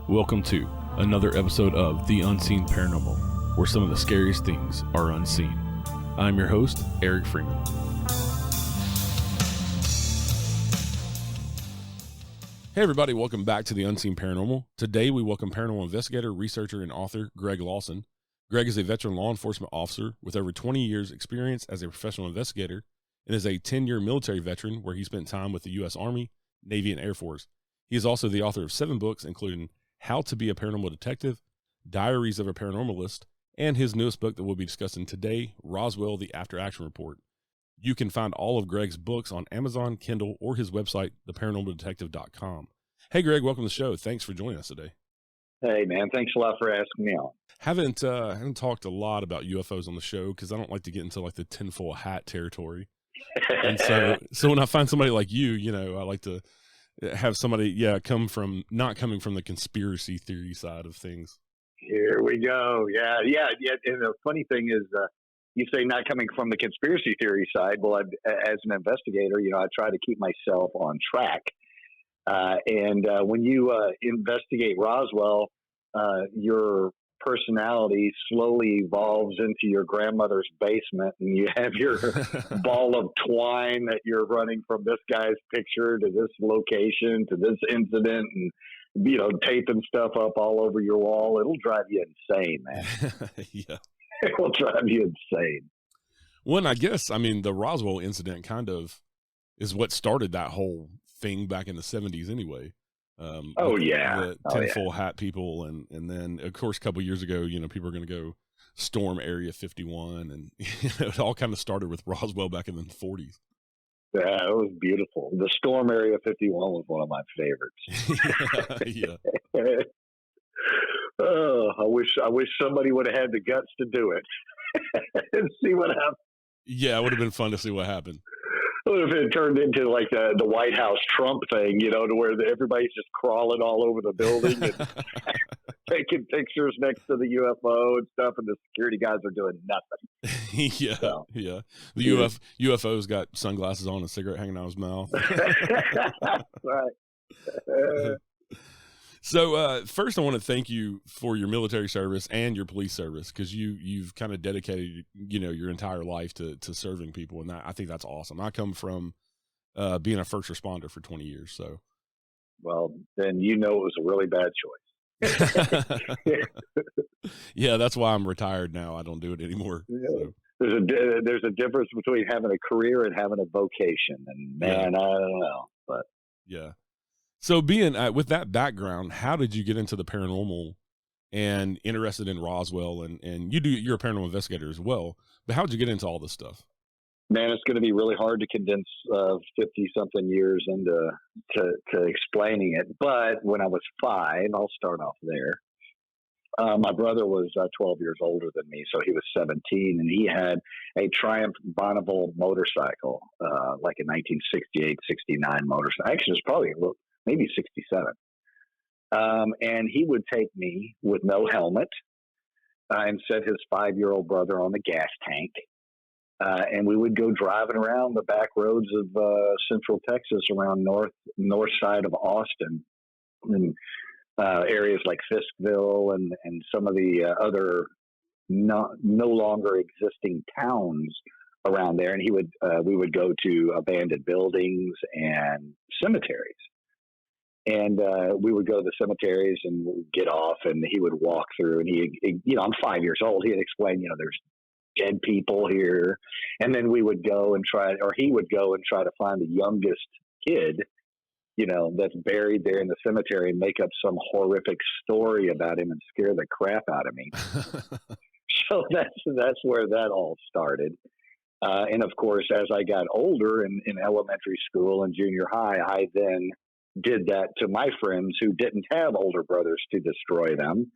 Welcome to another episode of The Unseen Paranormal, where some of the scariest things are unseen. I'm your host, Eric Freeman. Hey everybody, welcome back to The Unseen Paranormal. Today we welcome paranormal investigator, researcher, and author Greg Lawson. Greg is a veteran law enforcement officer with over 20 years experience as a professional investigator and is a 10-year military veteran where he spent time with the U.S. Army, Navy, and Air Force. He is also the author of 7 books, including How to Be a Paranormal Detective, Diaries of a Paranormalist, and his newest book that we'll be discussing today, Roswell, the After Action Report. You can find all of Greg's books on Amazon, Kindle, or his website, theparanormaldetective.com. Hey, Greg, welcome to the show. Thanks for joining us today. Hey, man. Thanks a lot for asking me on. Haven't talked a lot about UFOs on the show because I don't like to get into like the tinfoil hat territory. And so when I find somebody like you, I like to have somebody, not coming from the conspiracy theory side of things. Here we go. Yeah. And the funny thing is, you say not coming from the conspiracy theory side. Well, as an investigator, I try to keep myself on track. And when you investigate Roswell, your personality slowly evolves into your grandmother's basement, and you have your ball of twine that you're running from this guy's picture to this location to this incident, and taping stuff up all over your wall. It'll drive you insane, man. Yeah, it will drive you insane. Well, I guess the Roswell incident kind of is what started that whole thing back in the 70s, anyway. The tinfoil hat people, and then of course a couple years ago, people are going to go storm Area 51, and it all kind of started with Roswell back in the 40s. Yeah, it was beautiful. The storm Area 51 was one of my favorites. Yeah. Oh, I wish somebody would have had the guts to do it and see what happened. Yeah, it would have been fun to see what happened. If it turned into like the White House Trump thing, to where everybody's just crawling all over the building and taking pictures next to the UFO and stuff, and the security guys are doing nothing. Yeah. The UFO's got sunglasses on and a cigarette hanging out of his mouth. Right. So first, I want to thank you for your military service and your police service, because you've kind of dedicated your entire life to serving people, and I think that's awesome. I come from being a first responder for 20 years, so. Well, then it was a really bad choice. Yeah, that's why I'm retired now. I don't do it anymore. Yeah. So. There's a difference between having a career and having a vocation, and man, I don't know, but yeah. So being with that background, how did you get into the paranormal and interested in Roswell? And you're a paranormal investigator as well, but how did you get into all this stuff? Man, it's going to be really hard to condense 50-something years into to explaining it. But when I was 5, I'll start off there. My brother was 12 years older than me, so he was 17, and he had a Triumph Bonneville motorcycle, like a 1968, 69 motorcycle. Actually, it's probably maybe 67. And he would take me with no helmet and set his 5-year-old brother on the gas tank. And we would go driving around the back roads of central Texas, around north side of Austin, and areas like Fiskville and some of the other no longer existing towns around there. And we would go to abandoned buildings and cemeteries. And we would go to the cemeteries and get off, and he would walk through, and I'm 5 years old. He'd explain, there's dead people here. And then he would go and try to find the youngest kid, that's buried there in the cemetery, and make up some horrific story about him and scare the crap out of me. So that's where that all started. And of course, as I got older in elementary school and junior high, I then did that to my friends who didn't have older brothers to destroy them.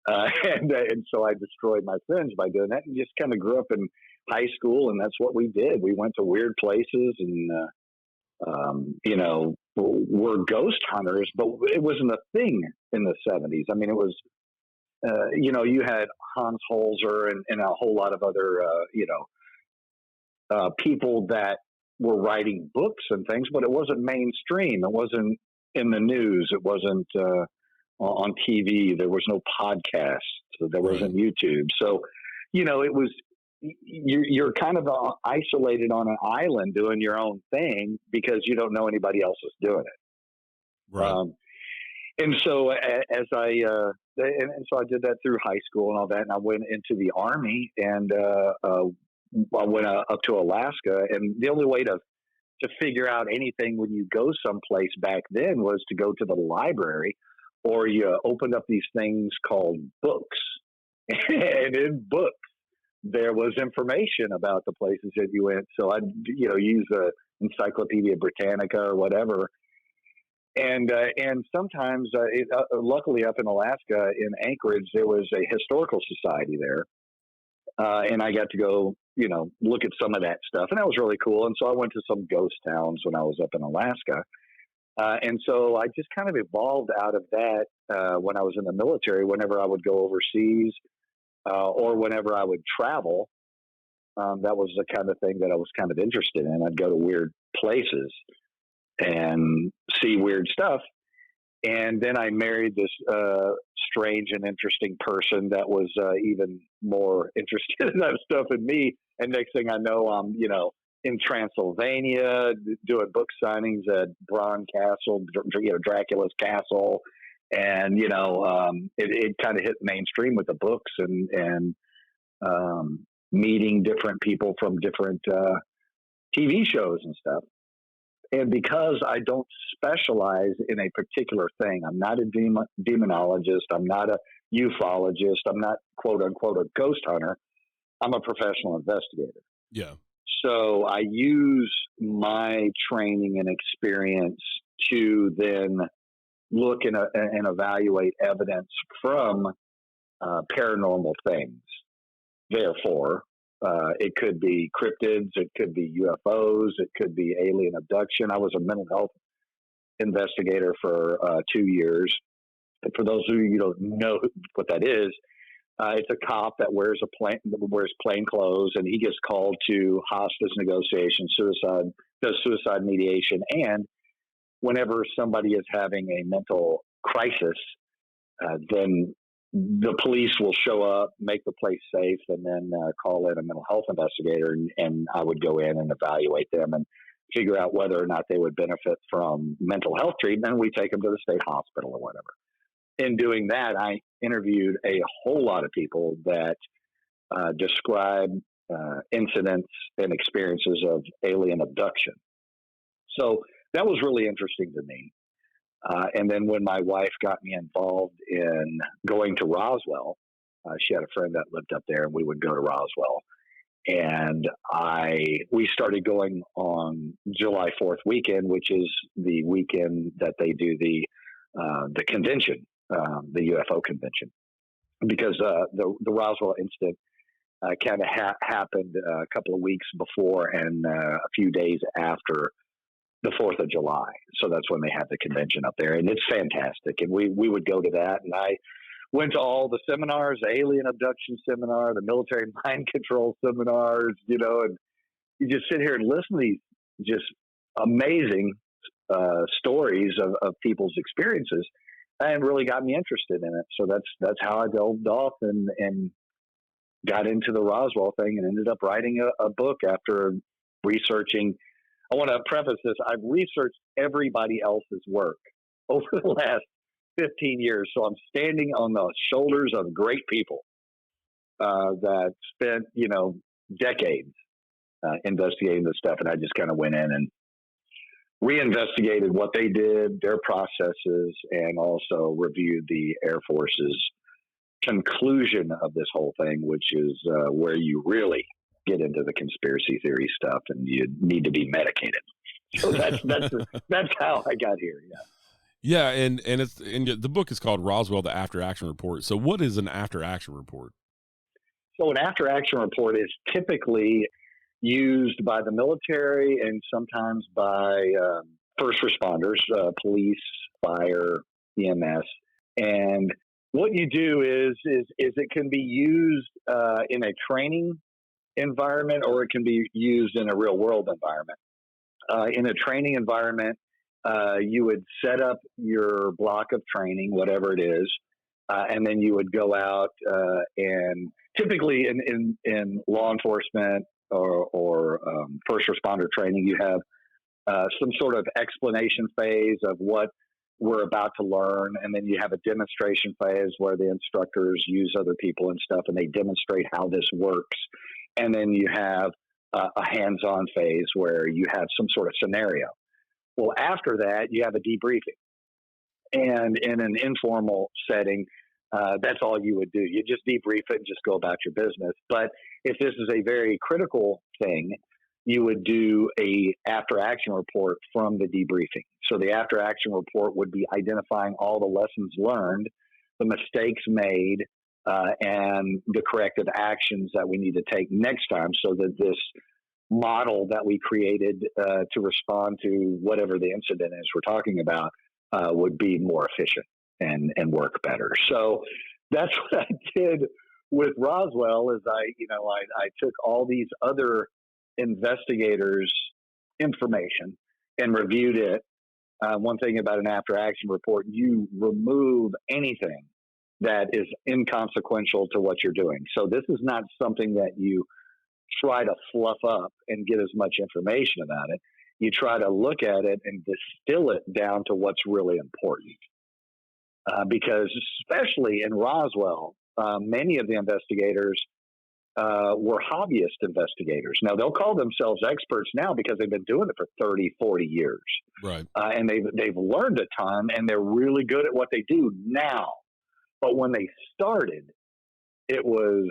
And so I destroyed my friends by doing that, and just kind of grew up in high school. And that's what we did. We went to weird places and, we're ghost hunters, but it wasn't a thing in the 70s. It was, you had Hans Holzer and a whole lot of other, people that were writing books and things, but it wasn't mainstream. It wasn't in the news. It wasn't on TV. There was no podcast. So there wasn't YouTube. So, it was, you're kind of isolated on an island doing your own thing because you don't know anybody else is doing it. Right. And so so I did that through high school and all that. And I went into the Army, and I went up to Alaska. And the only way to figure out anything when you go someplace back then was to go to the library, or you opened up these things called books. And in books, there was information about the places that you went. So I'd, use the Encyclopedia Britannica or whatever. And sometimes, luckily up in Alaska, in Anchorage, there was a historical society there. And I got to go, look at some of that stuff. And that was really cool. And so I went to some ghost towns when I was up in Alaska. And so I just kind of evolved out of that when I was in the military. Whenever I would go overseas or whenever I would travel, that was the kind of thing that I was kind of interested in. I'd go to weird places and see weird stuff. And then I married this strange and interesting person that was even more interested in that stuff than me. And next thing I know, I'm, in Transylvania doing book signings at Bran Castle, Dracula's Castle. And, it kind of hit mainstream with the books and meeting different people from different TV shows and stuff. And because I don't specialize in a particular thing, I'm not a demonologist, I'm not a ufologist, I'm not, quote unquote, a ghost hunter, I'm a professional investigator. Yeah. So I use my training and experience to then look and evaluate evidence from paranormal things. Therefore, it could be cryptids, it could be UFOs, it could be alien abduction. I was a mental health investigator for 2 years. And for those of you who don't know what that is, it's a cop that wears plain clothes, and he gets called to hospice negotiation, does suicide mediation, and whenever somebody is having a mental crisis, then the police will show up, make the place safe, and then call in a mental health investigator, and I would go in and evaluate them and figure out whether or not they would benefit from mental health treatment. We take them to the state hospital or whatever. In doing that, I interviewed a whole lot of people that describe incidents and experiences of alien abduction. So that was really interesting to me. And then when my wife got me involved in going to Roswell, she had a friend that lived up there, and we would go to Roswell. And we started going on July 4th weekend, which is the weekend that they do the convention, the UFO convention, because the Roswell Incident kind of happened a couple of weeks before and a few days after the 4th of July. So that's when they have the convention up there, and it's fantastic. And we would go to that, and I went to all the seminars, the alien abduction seminar, the military mind control seminars, and you just sit here and listen to these just amazing stories of people's experiences, and really got me interested in it. So that's how I delved off and got into the Roswell thing, and ended up writing a book after researching. I want to preface this. I've researched everybody else's work over the last 15 years. So I'm standing on the shoulders of great people that spent, decades investigating this stuff. And I just kind of went in and reinvestigated what they did, their processes, and also reviewed the Air Force's conclusion of this whole thing, which is where you really get into the conspiracy theory stuff, and you need to be medicated. So that's how I got here. Yeah. And the book is called Roswell, the After Action Report. So what is an after action report? So an after action report is typically used by the military and sometimes by first responders, police, fire, EMS. And what you do is it can be used in a training environment, or it can be used in a real world environment. In a training environment, you would set up your block of training, whatever it is, and then you would go out and typically in law enforcement or first responder training, you have some sort of explanation phase of what we're about to learn, and then you have a demonstration phase where the instructors use other people and stuff, and they demonstrate how this works, and then you have a hands-on phase where you have some sort of scenario. Well, after that, you have a debriefing, and in an informal setting, that's all you would do. You just debrief it and just go about your business. But if this is a very critical thing, you would do a after action report from the debriefing. So the after action report would be identifying all the lessons learned, the mistakes made, and the corrective actions that we need to take next time so that this model that we created to respond to whatever the incident is we're talking about would be more efficient and work better. So that's what I did with Roswell is I took all these other investigators' information and reviewed it. One thing about an after action report, you remove anything that is inconsequential to what you're doing. So this is not something that you try to fluff up and get as much information about it. You try to look at it and distill it down to what's really important. Because especially in Roswell, many of the investigators were hobbyist investigators. Now, they'll call themselves experts now because they've been doing it for 30, 40 years. Right. And they've learned a ton, and they're really good at what they do now. But when they started, it was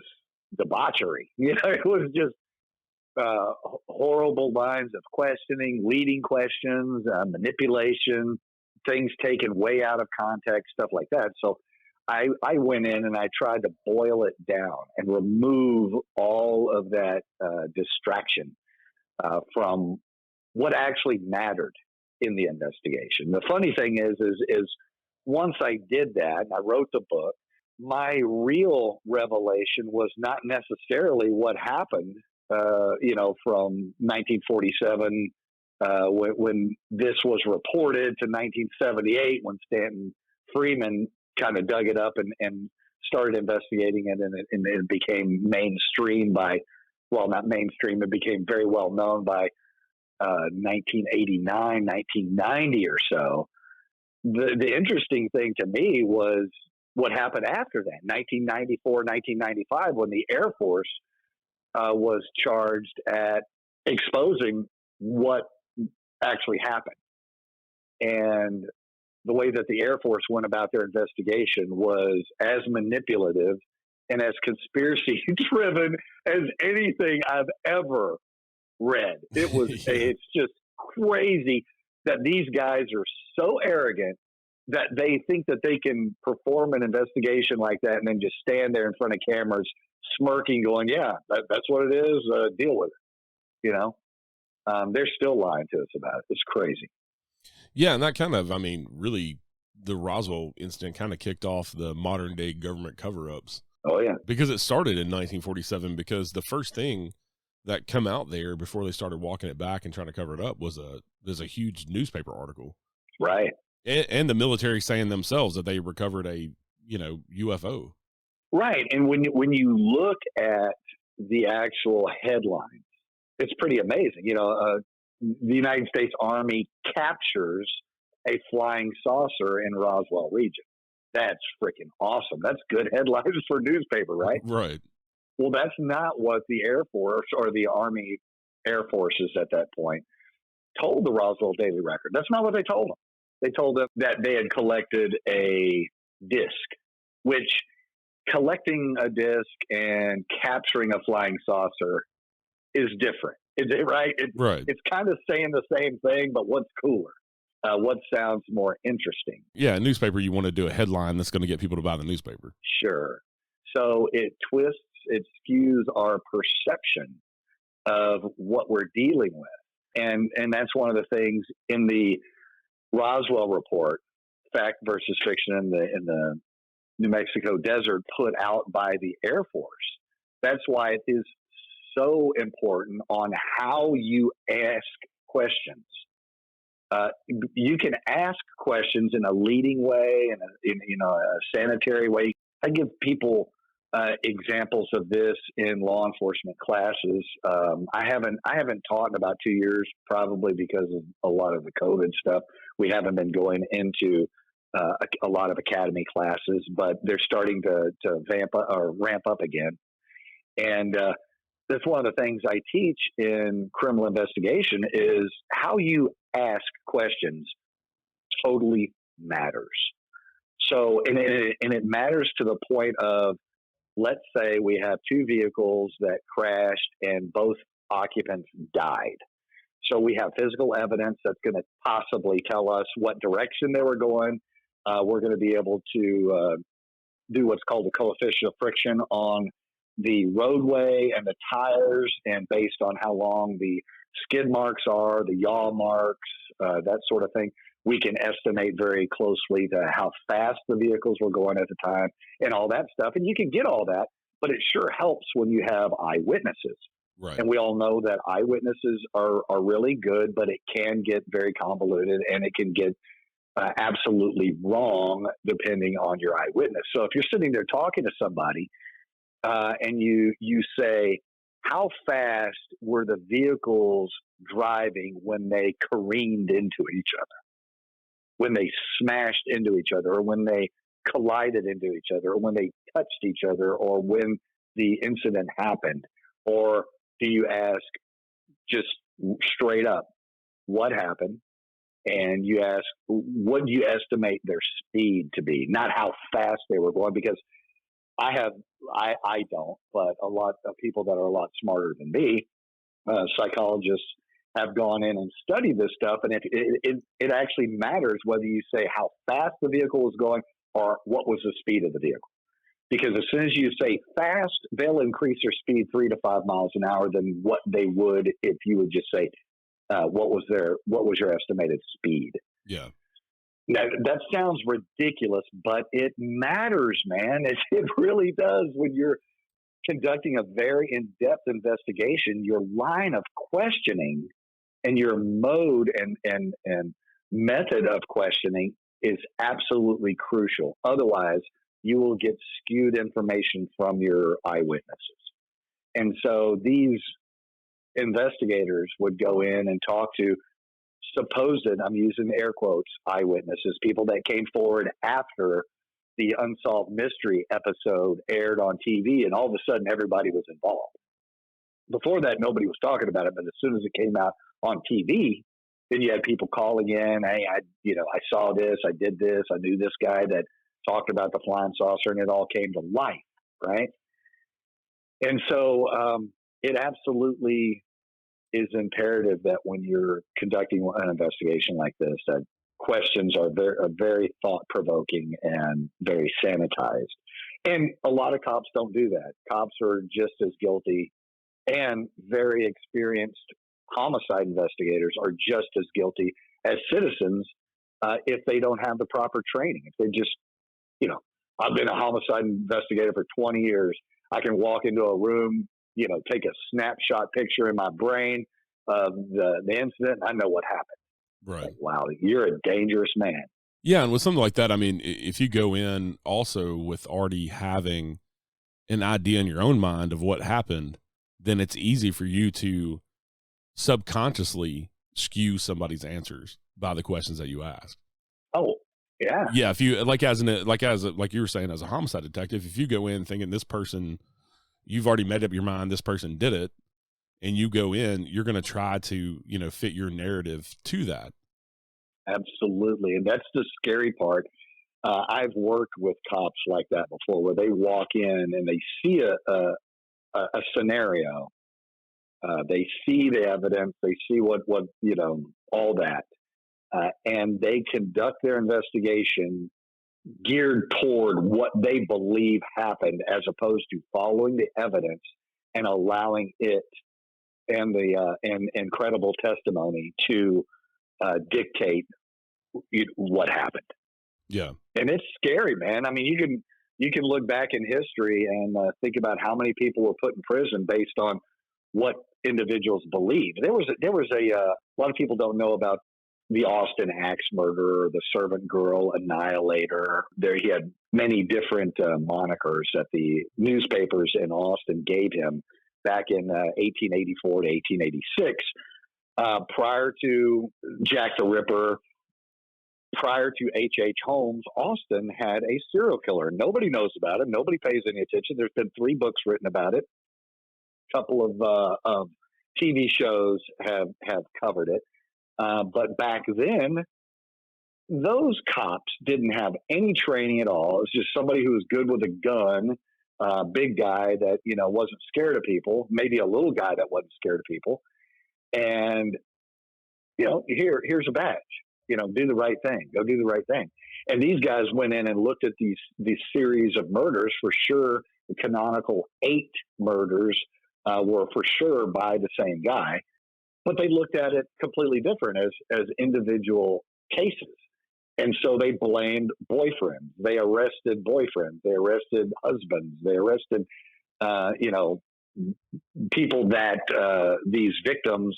debauchery. It was just horrible lines of questioning, leading questions, manipulation, things taken way out of context, stuff like that. So I went in and I tried to boil it down and remove all of that distraction from what actually mattered in the investigation. The funny thing is once I did that, and I wrote the book, my real revelation was not necessarily what happened, from 1947 when this was reported to 1978 when Stanton Freeman kind of dug it up and started investigating it, and it became mainstream not mainstream, it became very well known by 1989, 1990 or so. The interesting thing to me was what happened after that, 1994, 1995, when the Air Force was charged at exposing what actually happened. And the way that the Air Force went about their investigation was as manipulative and as conspiracy driven as anything I've ever read. It was, It's just crazy that these guys are so arrogant that they think that they can perform an investigation like that and then just stand there in front of cameras smirking going, yeah, that's what it is. Deal with it. They're still lying to us about it. It's crazy. Yeah. And that kind of, really the Roswell incident kind of kicked off the modern day government cover-ups. Oh yeah. Because it started in 1947, because the first thing that come out there before they started walking it back and trying to cover it up was there's a huge newspaper article. Right. And the military saying themselves that they recovered a, UFO. Right. And when you look at the actual headlines, it's pretty amazing. The United States Army captures a flying saucer in Roswell region. That's freaking awesome. That's good headlines for a newspaper, right? Right. Well, that's not what the Air Force or the Army Air Forces at that point told the Roswell Daily Record. That's not what they told them. They told them that they had collected a disc, which collecting a disc and capturing a flying saucer is different. Is it right? Right. It's kind of saying the same thing, but what's cooler? What sounds more interesting? Yeah, a newspaper, you want to do a headline that's going to get people to buy the newspaper. Sure. So it twists, it skews our perception of what we're dealing with. And that's one of the things in the Roswell report, Fact versus Fiction in the New Mexico desert, put out by the Air Force. That's why it is so important on how you ask questions. you can ask questions in a leading way and a sanitary way. I give people examples of this in law enforcement classes. I haven't taught in about 2 years, probably because of a lot of the COVID stuff. We haven't been going into a lot of academy classes, but they're starting to ramp up again. And that's one of the things I teach in criminal investigation is how you ask questions totally matters. So, and it matters to the point of, let's say we have two vehicles that crashed and both occupants died. So we have physical evidence that's going to possibly tell us what direction they were going. We're going to be able to do what's called a coefficient of friction on the roadway and the tires, and based on how long the skid marks are, the yaw marks, that sort of thing, we can estimate very closely to how fast the vehicles were going at the time and all that stuff. And you can get all that, but it sure helps when you have eyewitnesses. Right. And we all know that eyewitnesses are really good, but it can get very convoluted and it can get absolutely wrong depending on your eyewitness. So if you're sitting there talking to somebody and you say, how fast were the vehicles driving when they careened into each other, when they smashed into each other, or when they collided into each other, or when they touched each other, or when the incident happened? Or do you ask just straight up, what happened? And you ask, what do you estimate their speed to be? Not how fast they were going, because I don't, but a lot of people that are a lot smarter than me, psychologists, have gone in and studied this stuff. And it actually matters whether you say how fast the vehicle was going or what was the speed of the vehicle. Because as soon as you say fast, they'll increase their speed 3 to 5 miles an hour than what they would if you would just say, what was your estimated speed? Yeah. Now, that sounds ridiculous, but it matters, man. It really does. When you're conducting a very in-depth investigation, your line of questioning and your mode and method of questioning is absolutely crucial. Otherwise, you will get skewed information from your eyewitnesses. And so these investigators would go in and talk to supposed, I'm using air quotes, eyewitnesses, people that came forward after the Unsolved Mystery episode aired on TV, and all of a sudden everybody was involved. Before that, nobody was talking about it, but as soon as it came out on TV, then you had people calling in, hey, I saw this, I did this, I knew this guy that talked about the flying saucer, and it all came to life, right? And so it absolutely is imperative that when you're conducting an investigation like this, that questions are very thought-provoking and very sanitized. And a lot of cops don't do that. Cops are just as guilty, and very experienced homicide investigators are just as guilty as citizens if they don't have the proper training. If they just, I've been a homicide investigator for 20 years. I can walk into a room, take a snapshot picture in my brain of the incident. I know what happened. Right. Like, wow, you're a dangerous man. Yeah. And with something like that, I mean, if you go in also with already having an idea in your own mind of what happened, then it's easy for you to subconsciously skew somebody's answers by the questions that you ask. Oh, yeah. Yeah. If you like you were saying, as a homicide detective, if you go in thinking this person, you've already made up your mind, this person did it, and you go in, you're going to try to, fit your narrative to that. Absolutely. And that's the scary part. I've worked with cops like that before, where they walk in and they see a scenario. They see the evidence, they see what all that. And they conduct their investigation geared toward what they believe happened, as opposed to following the evidence and allowing it and the incredible testimony to dictate what happened. Yeah. And it's scary, man. I mean, you can look back in history and think about how many people were put in prison based on what individuals believed. There was a lot of people don't know about the Austin Axe murderer, the servant girl annihilator. There, he had many different monikers that the newspapers in Austin gave him back in 1884 to 1886. Prior to Jack the Ripper, prior to H.H. Holmes, Austin had a serial killer. Nobody knows about it. Nobody pays any attention. There's been 3 books written about it. A couple of TV shows have covered it. But back then, those cops didn't have any training at all. It was just somebody who was good with a gun, big guy that, wasn't scared of people, maybe a little guy that wasn't scared of people. And, here's a badge, do the right thing, go do the right thing. And these guys went in and looked at these series of murders. For sure, the canonical 8 murders were for sure by the same guy, but they looked at it completely different as individual cases. And so they blamed boyfriends. They arrested boyfriends. They arrested husbands. They arrested, people that these victims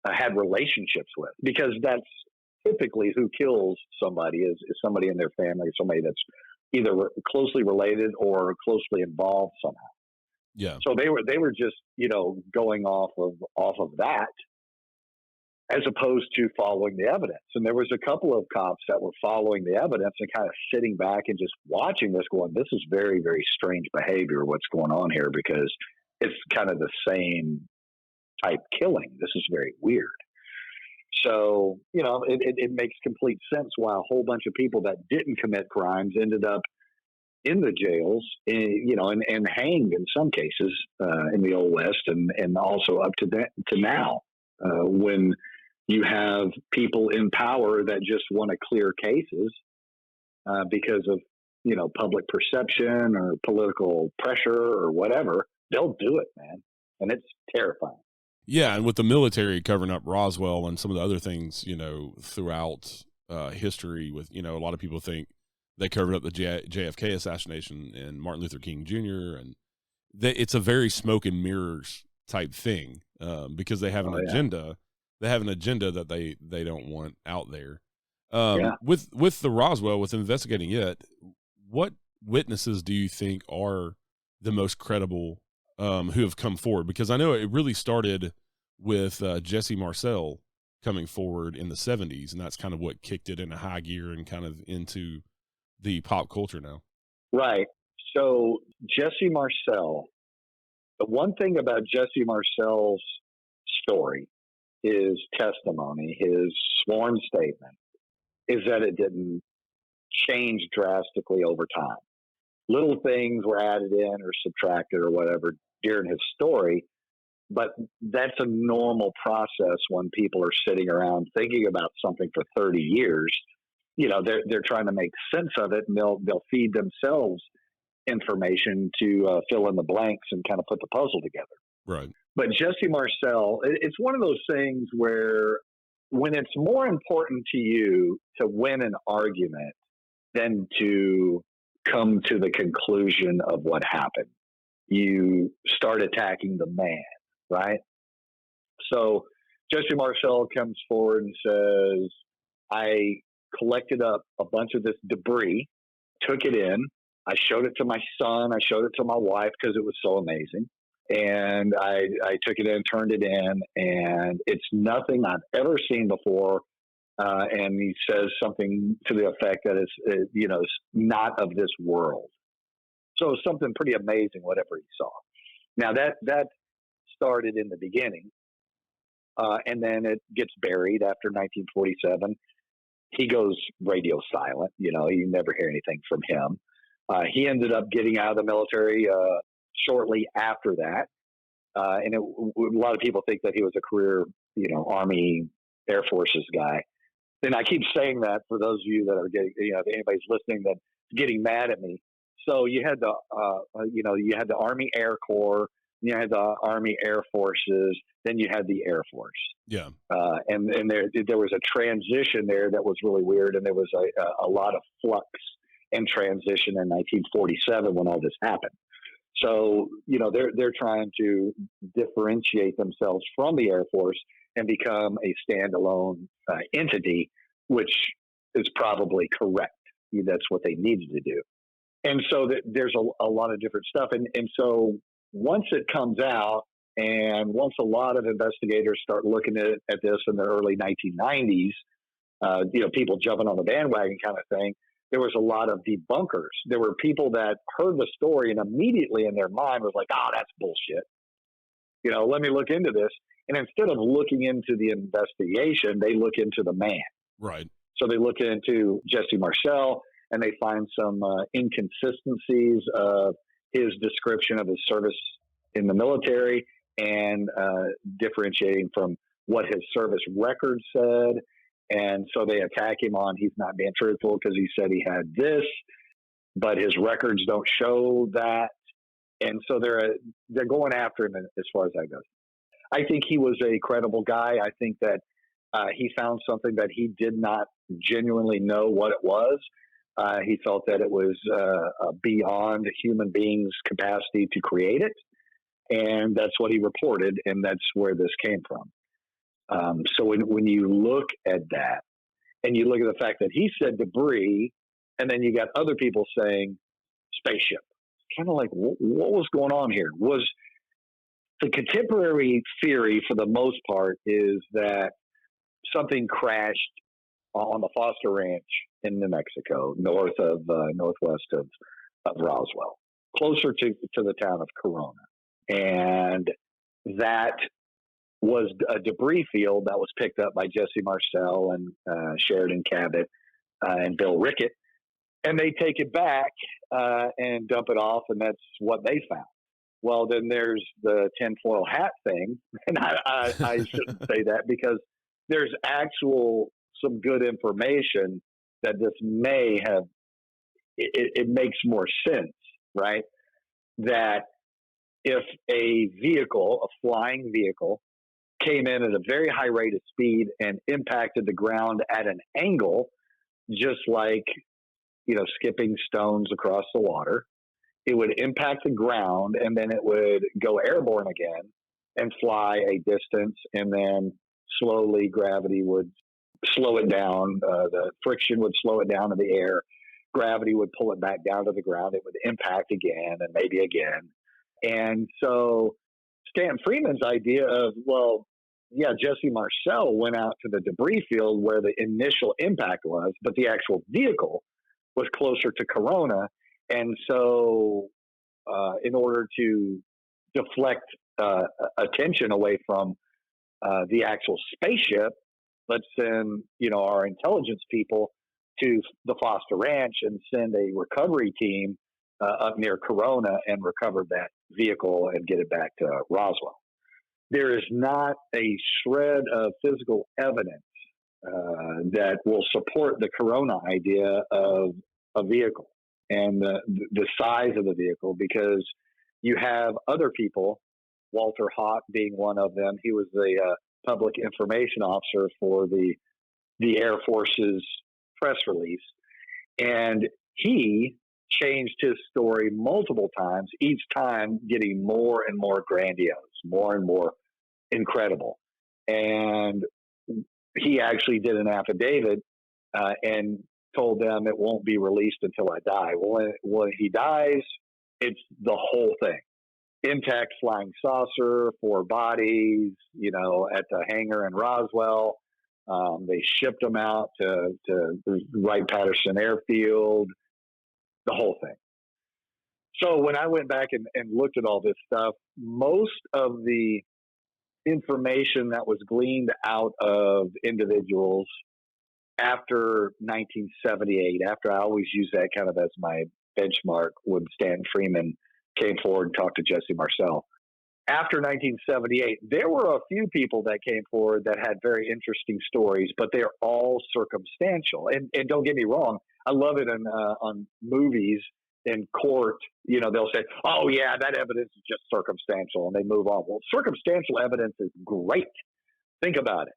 had relationships with, because that's typically who kills somebody is somebody in their family, somebody that's either closely related or closely involved somehow. Yeah. So they were just, going off of that, as opposed to following the evidence. And there was a couple of cops that were following the evidence and kind of sitting back and just watching this going, this is very, very strange behavior, what's going on here, because it's kind of the same type killing. This is very weird. So, it makes complete sense why a whole bunch of people that didn't commit crimes ended up in the jails, and hanged in some cases in the Old West, and also up to now, when you have people in power that just want to clear cases because of public perception or political pressure or whatever. They'll do it, man, and it's terrifying. Yeah, and with the military covering up Roswell and some of the other things, throughout history, with a lot of people think they covered up the JFK assassination and Martin Luther King Jr. and it's a very smoke and mirrors type thing, because they have an agenda. They have an agenda that they don't want out there. With the Roswell, with investigating it, what witnesses do you think are the most credible who have come forward? Because I know it really started with Jesse Marcel coming forward in the 70s, and that's kind of what kicked it into high gear and kind of into the pop culture now. Right. So Jesse Marcel, the one thing about Jesse Marcel's story, his testimony, his sworn statement, is that it didn't change drastically over time. Little things were added in or subtracted or whatever during his story, but that's a normal process when people are sitting around thinking about something for 30 years. They're trying to make sense of it, and they'll feed themselves information to fill in the blanks and kind of put the puzzle together. Right. But Jesse Marcel, it's one of those things where when it's more important to you to win an argument than to come to the conclusion of what happened, you start attacking the man, right? So Jesse Marcel comes forward and says, I collected up a bunch of this debris, took it in. I showed it to my son. I showed it to my wife because it was so amazing. And I took it in, turned it in, and it's nothing I've ever seen before. And he says something to the effect that it's not of this world. So it's something pretty amazing, whatever he saw. Now that started in the beginning, and then it gets buried after 1947. He goes radio silent. You never hear anything from him. He ended up getting out of the military shortly after that. And a lot of people think that he was a career, Army, Air Forces guy. And I keep saying that for those of you that are getting, if anybody's listening that's getting mad at me. So you had the Army Air Corps, you had the Army Air Forces, then you had the Air Force. Yeah. And there was a transition there that was really weird. And there was a lot of flux and transition in 1947 when all this happened. So, they're trying to differentiate themselves from the Air Force and become a standalone entity, which is probably correct. That's what they needed to do. And so there's a lot of different stuff. And so once it comes out, and once a lot of investigators start looking at this in the early 1990s, people jumping on the bandwagon kind of thing, there was a lot of debunkers. There were people that heard the story and immediately in their mind was like, oh, that's bullshit. Let me look into this. And instead of looking into the investigation, they look into the man. Right. So they look into Jesse Marcel, and they find some inconsistencies of his description of his service in the military and differentiating from what his service record said. And so they attack him on he's not being truthful because he said he had this, but his records don't show that. And so they're going after him as far as that goes. I think he was a credible guy. I think that he found something that he did not genuinely know what it was. He felt that it was beyond a human being's capacity to create it. And that's what he reported, and that's where this came from. So when you look at that, and you look at the fact that he said debris, and then you got other people saying spaceship, kind of like, what was going on here? Was the contemporary theory, for the most part, is that something crashed on the Foster Ranch in New Mexico, northwest of Roswell, closer to the town of Corona. And that was a debris field that was picked up by Jesse Marcel and Sheridan Cabot and Bill Rickett. And they take it back and dump it off, and that's what they found. Well, then there's the tinfoil hat thing. And I shouldn't say that because there's some good information that this may have, it makes more sense, right? That if a vehicle, a flying vehicle, came in at a very high rate of speed and impacted the ground at an angle, just like, skipping stones across the water, it would impact the ground and then it would go airborne again and fly a distance, and then slowly gravity would slow it down. The friction would slow it down in the air. Gravity would pull it back down to the ground. It would impact again and maybe again. And so Stan Freeman's idea of, Jesse Marcel went out to the debris field where the initial impact was, but the actual vehicle was closer to Corona. And so in order to deflect attention away from the actual spaceship, let's send, our intelligence people to the Foster Ranch and send a recovery team up near Corona and recover that vehicle and get it back to Roswell. There is not a shred of physical evidence that will support the Corona idea of a vehicle and the size of the vehicle, because you have other people, Walter Haut being one of them. He was the public information officer for the Air Force's press release, and he changed his story multiple times, each time getting more and more grandiose, more and more incredible. And he actually did an affidavit and told them it won't be released until I die. Well, when he dies, it's the whole thing. Intact flying saucer, 4 bodies, at the hangar in Roswell. They shipped them out to Wright-Patterson Airfield, the whole thing. So when I went back and looked at all this stuff, most of the information that was gleaned out of individuals after 1978, after I always use that kind of as my benchmark, when Stan Freeman came forward and talked to Jesse Marcel. After 1978, there were a few people that came forward that had very interesting stories, but they're all circumstantial. And don't get me wrong, I love it on movies in court. They'll say, "Oh yeah, that evidence is just circumstantial," and they move on. Well, circumstantial evidence is great. Think about it.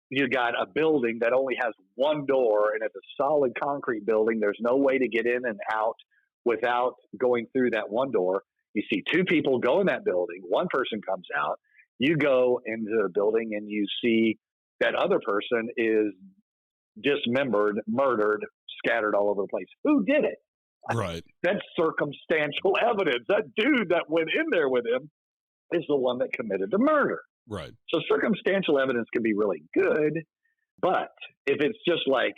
You got a building that only has one door, and it's a solid concrete building. There's no way to get in and out without going through that one door. You see 2 people go in that building. One person comes out. You go into the building and you see that other person is dismembered, murdered, scattered all over the place. Who did it? Right. That's circumstantial evidence. That dude that went in there with him is the one that committed the murder. Right. So circumstantial evidence can be really good, but if it's just like,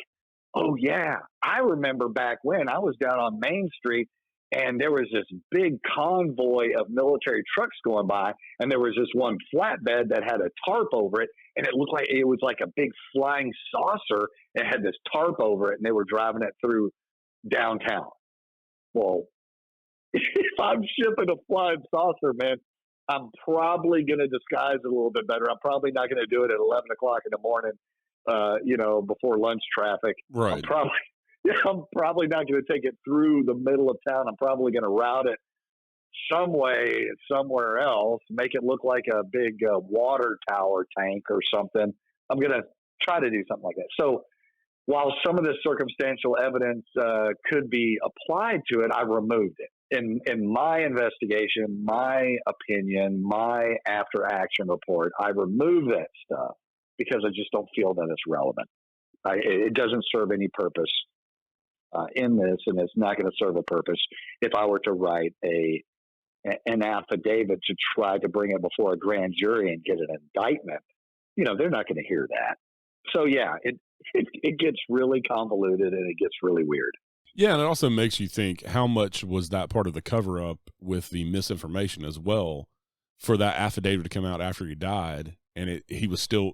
oh yeah, I remember back when I was down on Main Street and there was this big convoy of military trucks going by, and there was this one flatbed that had a tarp over it, and it looked like it was like a big flying saucer. It had this tarp over it, and they were driving it through downtown. Well, if I'm shipping a flying saucer, man, I'm probably going to disguise it a little bit better. I'm probably not going to do it at 11 o'clock in the morning, before lunch traffic. Right. I'm probably not going to take it through the middle of town. I'm probably going to route it some way somewhere else, make it look like a big water tower tank or something. I'm going to try to do something like that. So while some of this circumstantial evidence could be applied to it, I removed it. In my investigation, my opinion, my after action report, I removed that stuff because I just don't feel that it's relevant. It doesn't serve any purpose in this, and it's not going to serve a purpose if I were to write an affidavit to try to bring it before a grand jury and get an indictment. They're not going to hear that. So yeah, it gets really convoluted and it gets really weird. Yeah, and it also makes you think, how much was that part of the cover-up with the misinformation as well, for that affidavit to come out after he died, and he was still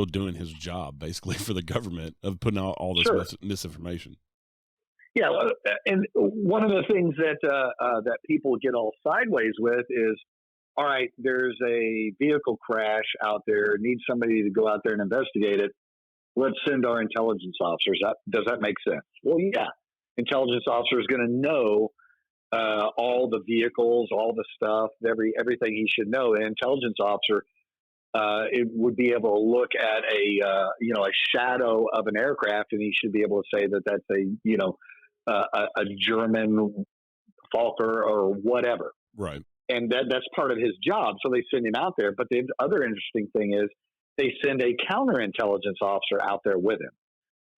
doing his job basically for the government of putting out all this Sure. misinformation. Yeah, and one of the things that people get all sideways with is, all right, there's a vehicle crash out there, need somebody to go out there and investigate it. Let's send our intelligence officers. Does that make sense? Well, yeah. Intelligence officer is going to know all the vehicles, all the stuff, everything he should know. An intelligence officer it would be able to look at a shadow of an aircraft, and he should be able to say that that's a German Fokker or whatever. Right. And that's part of his job. So they send him out there. But the other interesting thing is they send a counterintelligence officer out there with him.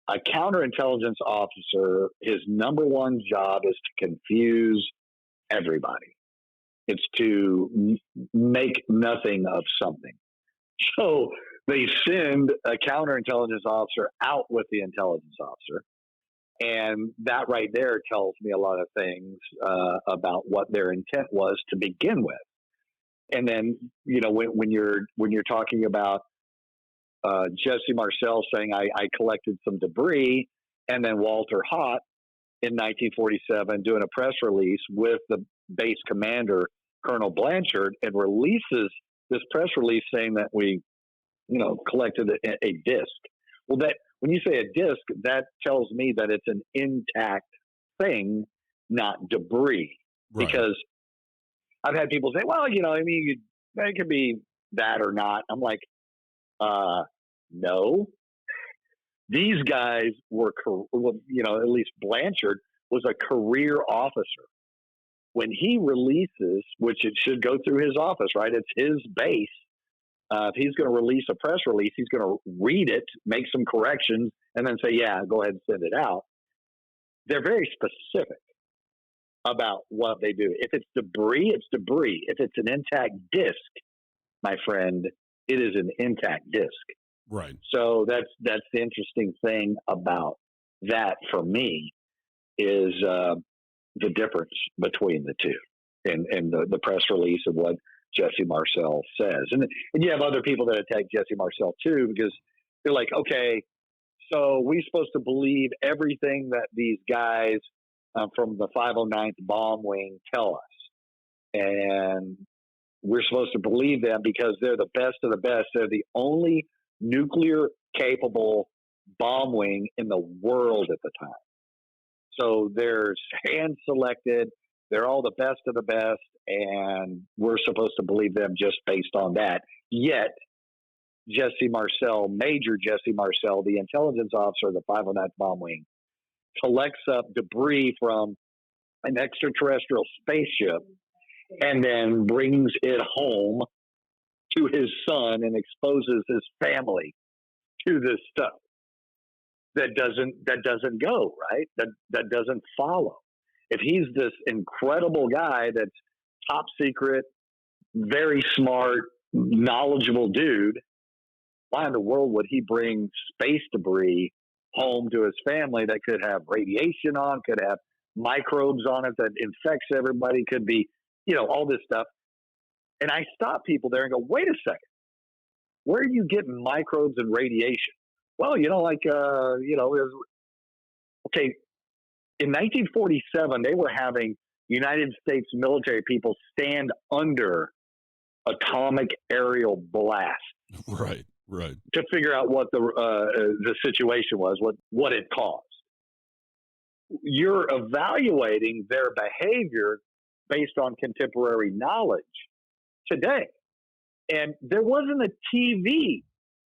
A counterintelligence officer, his number one job is to confuse everybody. It's to make nothing of something. So they send a counterintelligence officer out with the intelligence officer. And that right there tells me a lot of things about what their intent was to begin with. And then, when you're talking about Jesse Marcel saying I collected some debris, and then Walter Haut in 1947 doing a press release with the base commander, Colonel Blanchard, and releases this press release saying that we, collected a disc. Well, that when you say a disc, that tells me that it's an intact thing, not debris. Right. Because I've had people say, well, it could be that or not. I'm like, no. These guys were, at least Blanchard was a career officer. When he releases, which it should go through his office, right? It's his base. If he's going to release a press release, he's going to read it, make some corrections, and then say, yeah, go ahead and send it out. They're very specific about what they do. If it's debris, it's debris. If it's an intact disc, my friend, it is an intact disc. Right. So that's the interesting thing about that for me is the difference between the two and the press release of what Jesse Marcel says. And you have other people that attack Jesse Marcel too, because they're like, okay, so we're supposed to believe everything that these guys from the 509th Bomb Wing tell us. And we're supposed to believe them because they're the best of the best. They're the only nuclear capable bomb wing in the world at the time. So they're hand selected. They're all the best of the best. And we're supposed to believe them just based on that. Yet Jesse Marcel, Major Jesse Marcel, the intelligence officer of the 509th Bomb Wing, collects up debris from an extraterrestrial spaceship and then brings it home to his son and exposes his family to this stuff that doesn't go right, that doesn't follow. If he's this incredible guy that's top secret, very smart, knowledgeable dude, why in the world would he bring space debris home to his family that could have radiation on, could have microbes on it that infects everybody, could be, all this stuff. And I stop people there and go, wait a second, where are you getting microbes and radiation? Well, it was, okay, in 1947, they were having United States military people stand under atomic aerial blast. Right. To figure out what the situation was, what it caused. You're evaluating their behavior based on contemporary knowledge today. And there wasn't a TV.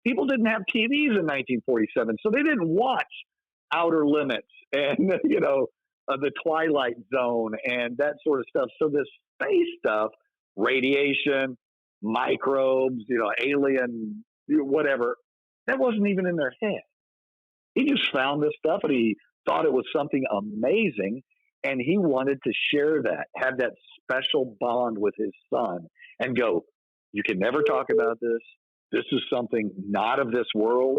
People didn't have TVs in 1947, so they didn't watch Outer Limits and, the Twilight Zone and that sort of stuff. So this space stuff, radiation, microbes, alien, whatever, that wasn't even in their head. He just found this stuff and he thought it was something amazing, and he wanted to share that, have that special bond with his son and go, you can never talk about this. This is something not of this world,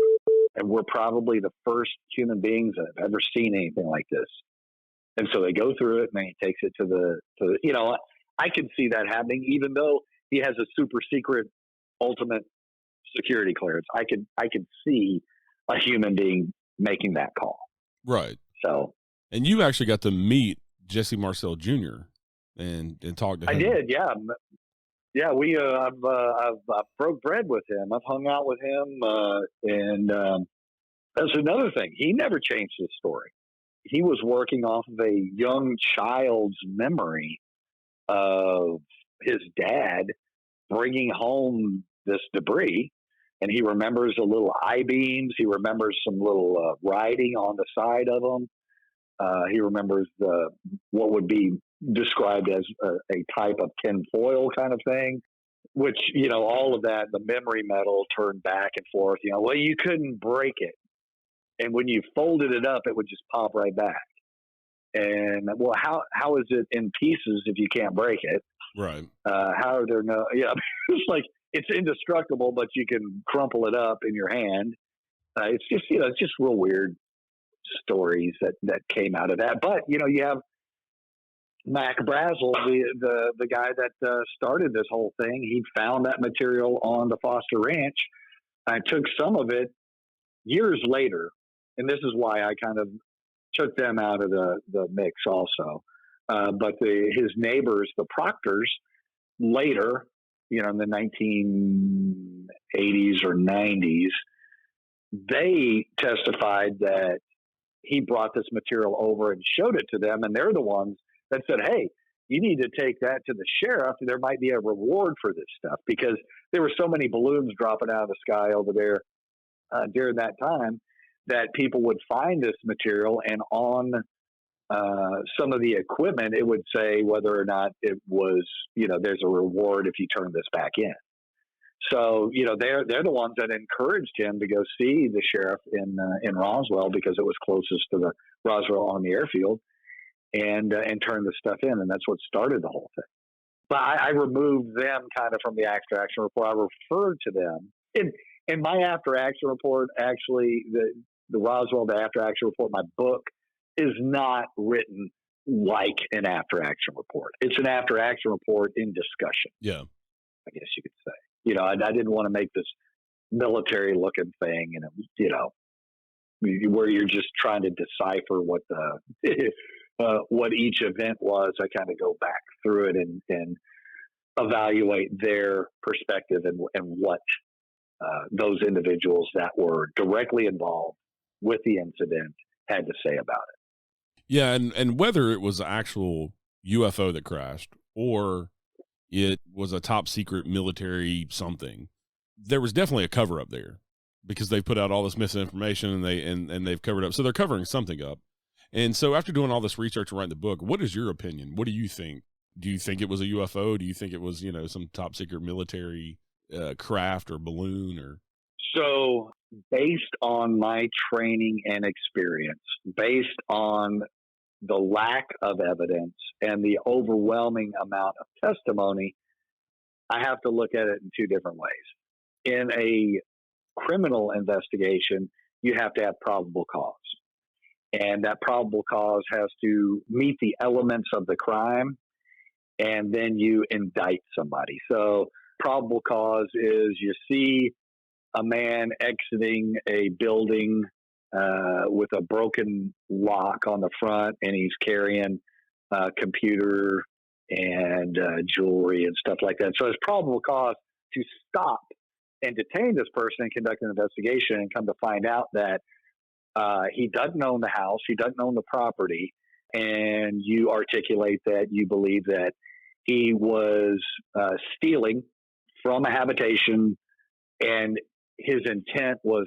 and we're probably the first human beings that have ever seen anything like this. And so they go through it, and then he takes it to the I could see that happening, even though he has a super secret ultimate security clearance. I could see a human being making that call. Right. So, and you actually got to meet Jesse Marcel Jr. and talk to him. I did. Yeah. Yeah. I've broke bread with him. I've hung out with him. And that's another thing. He never changed his story. He was working off of a young child's memory of his dad bringing home this debris. And he remembers the little I-beams. He remembers some little writing on the side of them. He remembers what would be described as a type of tinfoil kind of thing, which, all of that, the memory metal turned back and forth. Well, you couldn't break it. And when you folded it up, it would just pop right back. And, well, how is it in pieces if you can't break it? Right. How are there no – it's like it's indestructible, but you can crumple it up in your hand. It's just, it's just real weird stories that came out of that. But, you have Mac Brazel, the guy that started this whole thing. He found that material on the Foster Ranch. I took some of it years later, and this is why I kind of took them out of the mix also. But his neighbors, the Proctors, later, in the 1980s or 90s, they testified that he brought this material over and showed it to them, and they're the ones that said, hey, you need to take that to the sheriff. There might be a reward for this stuff, because there were so many balloons dropping out of the sky over there during that time that people would find this material, and on some of the equipment, it would say whether or not it was, there's a reward if you turn this back in. So, they're the ones that encouraged him to go see the sheriff in Roswell, because it was closest to the Roswell Army Airfield, and turn the stuff in. And that's what started the whole thing. But I removed them kind of from the after action report. I referred to them in my after action report. Actually, the Roswell, the after action report, my book, is not written like an after action report. It's an after action report in discussion. Yeah. I guess you could say. I didn't want to make this military looking thing, where you're just trying to decipher what what each event was. I kind of go back through it and evaluate their perspective and what those individuals that were directly involved with the incident had to say about it. Yeah, and whether it was an actual UFO that crashed or it was a top secret military something, there was definitely a cover up there, because they've put out all this misinformation and they've covered up. So they're covering something up. And so after doing all this research and writing the book, what is your opinion? What do you think? Do you think it was a UFO? Do you think it was, some top secret military craft or balloon or? So based on my training and experience, based on the lack of evidence and the overwhelming amount of testimony, I have to look at it in two different ways. In a criminal investigation, you have to have probable cause. And that probable cause has to meet the elements of the crime, and then you indict somebody. So probable cause is you see a man exiting a building with a broken lock on the front, and he's carrying a computer and jewelry and stuff like that. So it's probable cause to stop and detain this person and conduct an investigation, and come to find out that he doesn't own the house, he doesn't own the property, and you articulate that you believe that he was stealing from a habitation, and his intent was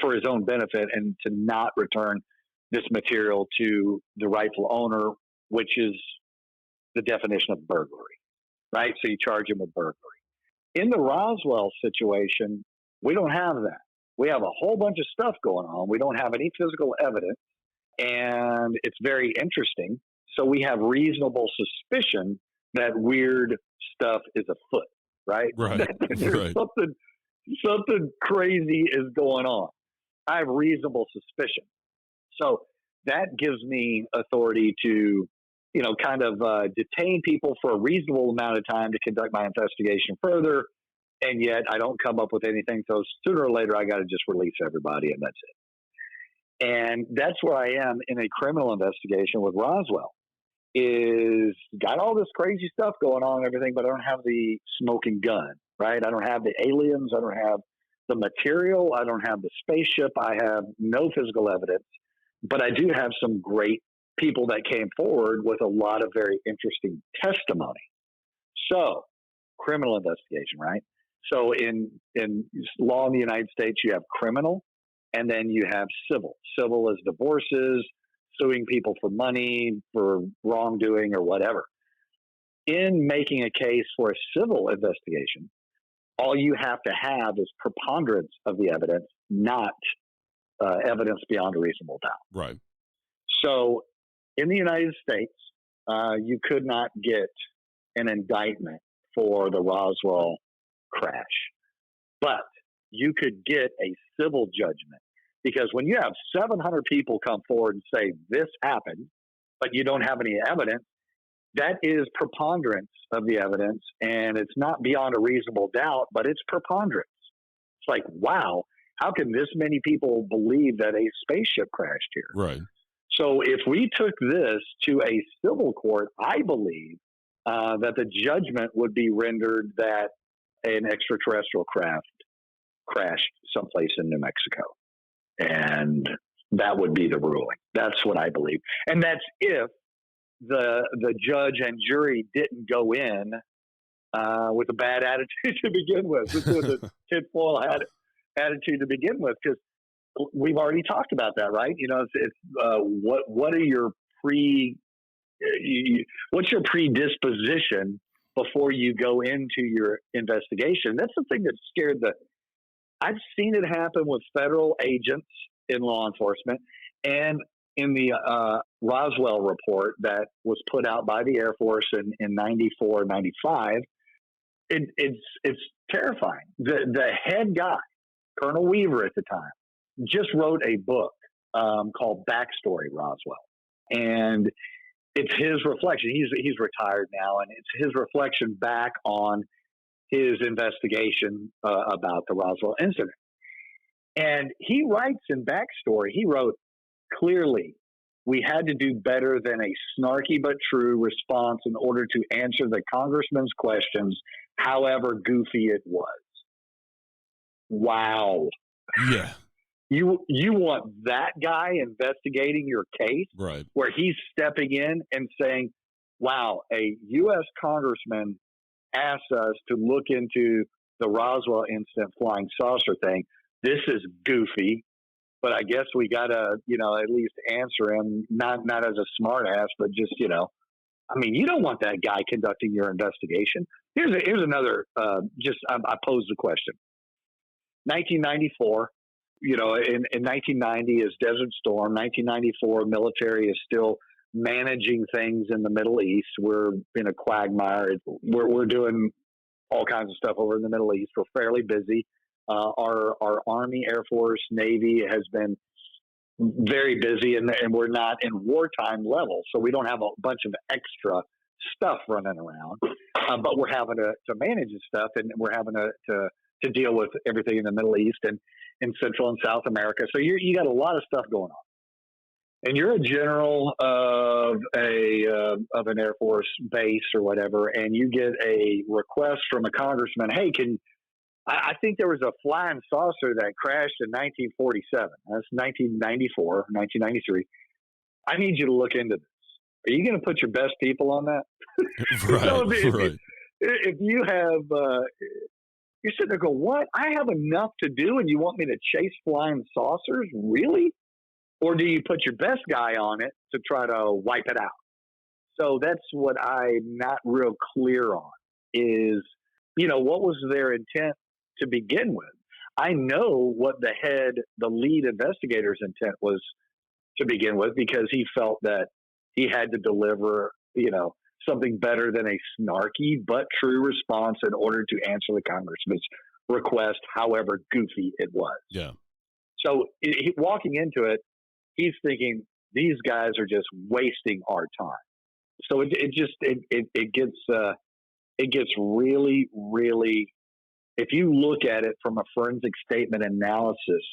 for his own benefit and to not return this material to the rightful owner, which is the definition of burglary, right? So you charge him with burglary. In the Roswell situation, we don't have that. We have a whole bunch of stuff going on. We don't have any physical evidence, and it's very interesting. So we have reasonable suspicion that weird stuff is afoot, right? Right. There's something crazy is going on. I have reasonable suspicion. So that gives me authority to, kind of detain people for a reasonable amount of time to conduct my investigation further. And yet I don't come up with anything. So sooner or later, I got to just release everybody, and that's it. And that's where I am in a criminal investigation with Roswell. Is got all this crazy stuff going on and everything, but I don't have the smoking gun, right? I don't have the aliens. I don't have the material. I don't have the spaceship. I have no physical evidence, but I do have some great people that came forward with a lot of very interesting testimony. So criminal investigation, right? So in law in the United States, you have criminal, and then you have civil. Civil is divorces, suing people for money, for wrongdoing, or whatever. In making a case for a civil investigation, all you have to have is preponderance of the evidence, not evidence beyond a reasonable doubt. Right. So in the United States, you could not get an indictment for the Roswell crash, but you could get a civil judgment. Because when you have 700 people come forward and say this happened, but you don't have any evidence, that is preponderance of the evidence, and it's not beyond a reasonable doubt, but it's preponderance. It's like, wow, how can this many people believe that a spaceship crashed here? Right. So if we took this to a civil court, I believe that the judgment would be rendered that an extraterrestrial craft crashed someplace in New Mexico. And that would be the ruling. That's what I believe. And that's if the judge and jury didn't go in with a bad attitude to begin with, with a tinfoil attitude to begin with, because we've already talked about that, right? It's what are your what's your predisposition before you go into your investigation? That's the thing that scared I've seen it happen with federal agents in law enforcement, and in the Roswell report that was put out by the Air Force in 94, 95, it's terrifying. The head guy, Colonel Weaver at the time, just wrote a book called Backstory Roswell. And it's his reflection. He's retired now, and it's his reflection back on his investigation about the Roswell Incident. And he writes in Backstory, he wrote, clearly, we had to do better than a snarky but true response in order to answer the congressman's questions, however goofy it was. Wow. Yeah. You want that guy investigating your case, right, where he's stepping in and saying, wow, a U.S. congressman asked us to look into the Roswell Incident flying saucer thing. This is goofy, but I guess we got to, at least answer him, not as a smart ass, but just, I mean, you don't want that guy conducting your investigation. Here's another, I posed the question. 1994, in 1990 is Desert Storm. 1994, military is still managing things in the Middle East. We're in a quagmire. We're doing all kinds of stuff over in the Middle East. We're fairly busy. Our Army, Air Force, Navy has been very busy, and we're not in wartime level, so we don't have a bunch of extra stuff running around. But we're having to manage this stuff, and we're having to deal with everything in the Middle East and in Central and South America. So you got a lot of stuff going on, and you're a general of an Air Force base or whatever, and you get a request from a congressman, hey, I think there was a flying saucer that crashed in 1947. That's 1994, 1993. I need you to look into this. Are you going to put your best people on that? Right. So right. If you have, you're sitting there going, what? I have enough to do and you want me to chase flying saucers? Really? Or do you put your best guy on it to try to wipe it out? So that's what I'm not real clear on is, what was their intent to begin with? I know what the lead investigator's intent was to begin with, because he felt that he had to deliver, something better than a snarky but true response in order to answer the congressman's request, however goofy it was. Yeah. So walking into it, he's thinking these guys are just wasting our time. So it gets really, really, if you look at it from a forensic statement analysis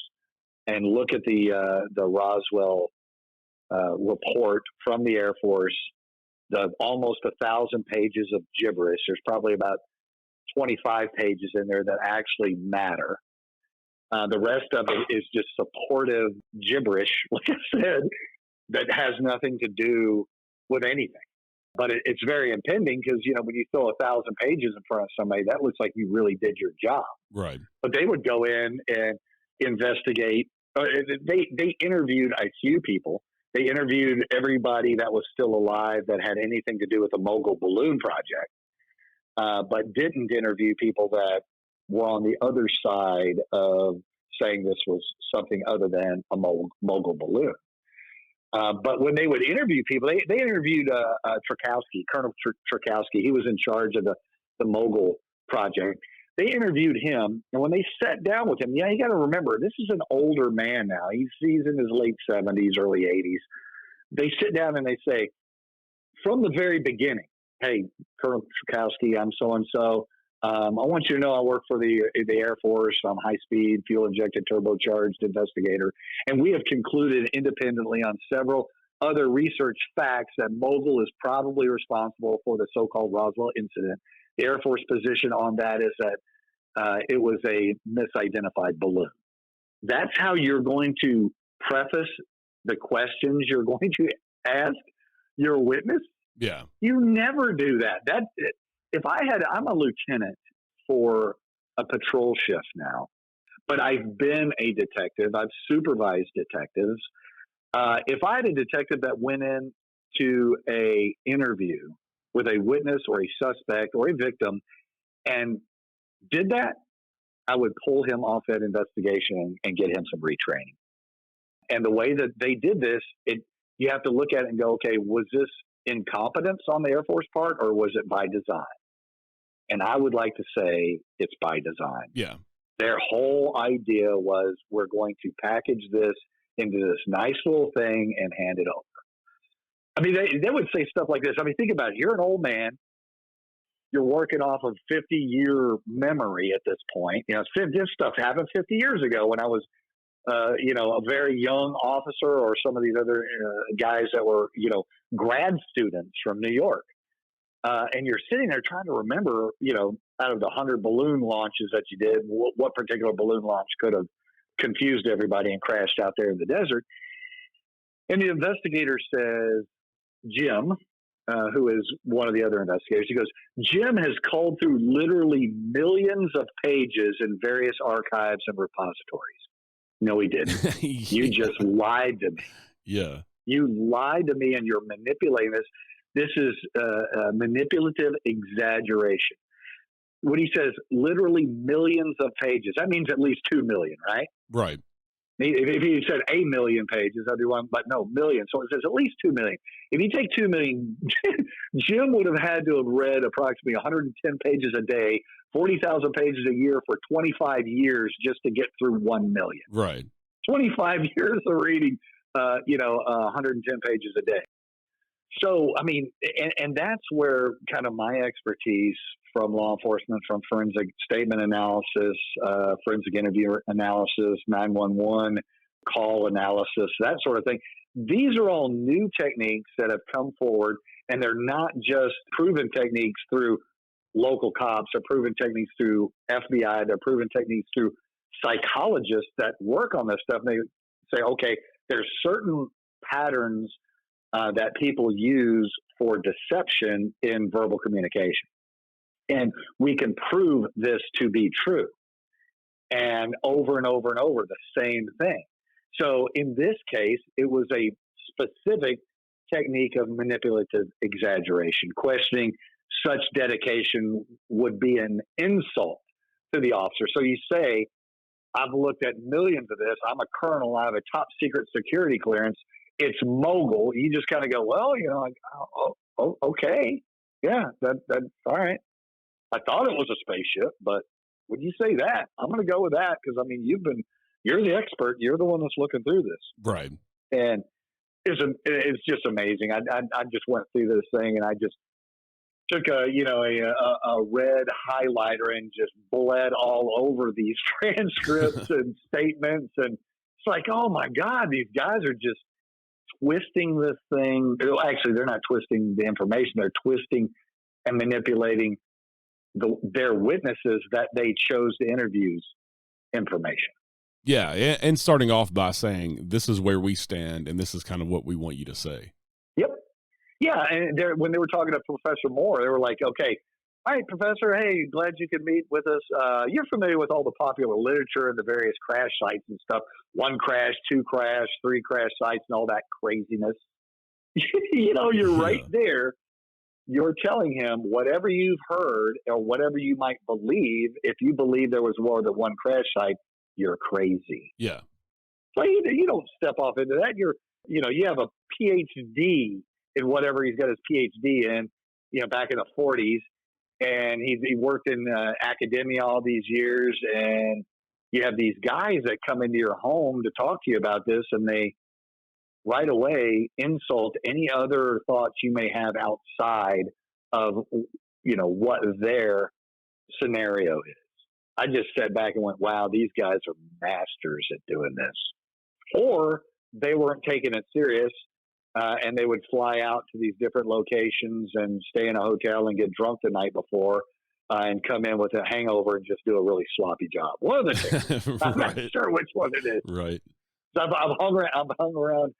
and look at the Roswell report from the Air Force, the almost 1,000 pages of gibberish, there's probably about 25 pages in there that actually matter. The rest of it is just supportive gibberish, like I said, that has nothing to do with anything. But it's very impending because, when you throw 1,000 pages in front of somebody, that looks like you really did your job. Right. But they would go in and investigate. They interviewed a few people. They interviewed everybody that was still alive that had anything to do with the Mogul Balloon Project, but didn't interview people that were on the other side of saying this was something other than a Mogul balloon. But when they would interview people, they interviewed Trukowski, Colonel Trukowski. He was in charge of the Mogul Project. They interviewed him, and when they sat down with him, you got to remember, this is an older man now. He's in his late 70s, early 80s. They sit down and they say, from the very beginning, hey, Colonel Trukowski, I'm so-and-so. I want you to know I work for the Air Force. I'm high-speed, fuel-injected, turbocharged investigator. And we have concluded independently on several other research facts that Mogul is probably responsible for the so-called Roswell Incident. The Air Force position on that is that it was a misidentified balloon. That's how you're going to preface the questions you're going to ask your witness? Yeah. You never do that. I'm a lieutenant for a patrol shift now, but I've been a detective. I've supervised detectives. If I had a detective that went in to a interview with a witness or a suspect or a victim and did that, I would pull him off that investigation and get him some retraining. And the way that they did this, you have to look at it and go, okay, was this incompetence on the Air Force part or was it by design? And I would like to say it's by design. Yeah. Their whole idea was we're going to package this into this nice little thing and hand it over. I mean, they would say stuff like this. I mean, think about it. You're an old man. You're working off of 50-year memory at this point. This stuff happened 50 years ago when I was, a very young officer or some of these other guys that were, grad students from New York. And you're sitting there trying to remember, out of the 100 balloon launches that you did, what particular balloon launch could have confused everybody and crashed out there in the desert. And the investigator says, Jim, who is one of the other investigators, he goes, Jim has culled through literally millions of pages in various archives and repositories. No, he didn't. Yeah. You just lied to me. Yeah. You lied to me and you're manipulating this. This is manipulative exaggeration. When he says literally millions of pages, that means at least 2 million, right? Right. If he said 8 million pages, I'd be one, but no, million. So it says at least 2 million. If you take 2 million, Jim would have had to have read approximately 110 pages a day, 40,000 pages a year for 25 years just to get through 1 million. Right. 25 years of reading, 110 pages a day. So, I mean, and that's where kind of my expertise from law enforcement, from forensic statement analysis, forensic interview analysis, 911 call analysis, that sort of thing. These are all new techniques that have come forward, and they're not just proven techniques through local cops or proven techniques through FBI. They're proven techniques through psychologists that work on this stuff. And they say, okay, there's certain patterns that people use for deception in verbal communication. And we can prove this to be true. And over and over and over, the same thing. So in this case, it was a specific technique of manipulative exaggeration. Questioning such dedication would be an insult to the officer. So you say, I've looked at millions of this. I'm a colonel. I have a top secret security clearance. It's mogul. You just kind of go, well, okay. Yeah, that's all right. I thought it was a spaceship, but when you say that, I'm going to go with that because, I mean, you're the expert. You're the one that's looking through this. Right. And it's just amazing. I just went through this thing and I just took a red highlighter and just bled all over these transcripts and statements. And it's like, oh my God, these guys are just twisting this thing. Actually, they're not twisting the information. They're twisting and manipulating their witnesses that they chose to interview's information. Yeah. And starting off by saying, this is where we stand and this is kind of what we want you to say. Yep. Yeah. And when they were talking to Professor Moore, they were like, okay, all right, Professor, hey, glad you could meet with us. You're familiar with all the popular literature and the various crash sites and stuff. 1 crash, 2 crash, 3 crash sites and all that craziness. You're right there. You're telling him whatever you've heard or whatever you might believe. If you believe there was more than 1 crash site, you're crazy. Yeah. So you don't step off into that. You have a PhD in whatever he's got his PhD in, back in the 40s. And he worked in academia all these years. And you have these guys that come into your home to talk to you about this, and they right away insult any other thoughts you may have outside of, what their scenario is. I just sat back and went, wow, these guys are masters at doing this. Or they weren't taking it serious, and they would fly out to these different locations and stay in a hotel and get drunk the night before and come in with a hangover and just do a really sloppy job. One of the two. I'm not sure which one it is. Right. So I've hung around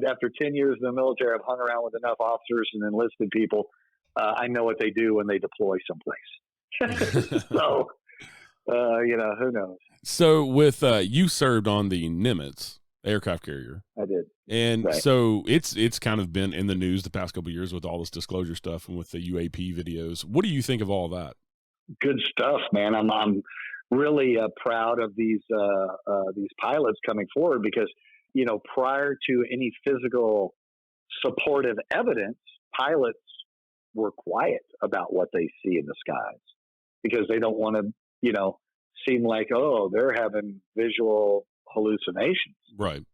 after 10 years in the military. I've hung around with enough officers and enlisted people. I know what they do when they deploy someplace. So, who knows? So with you served on the Nimitz aircraft carrier. I did. And right. So it's kind of been in the news the past couple of years with all this disclosure stuff and with the UAP videos. What do you think of all that? Good stuff, man. I'm really proud of these pilots coming forward because, prior to any physical supportive evidence, pilots were quiet about what they see in the skies because they don't want to, seem like, oh, they're having visual hallucinations. Right.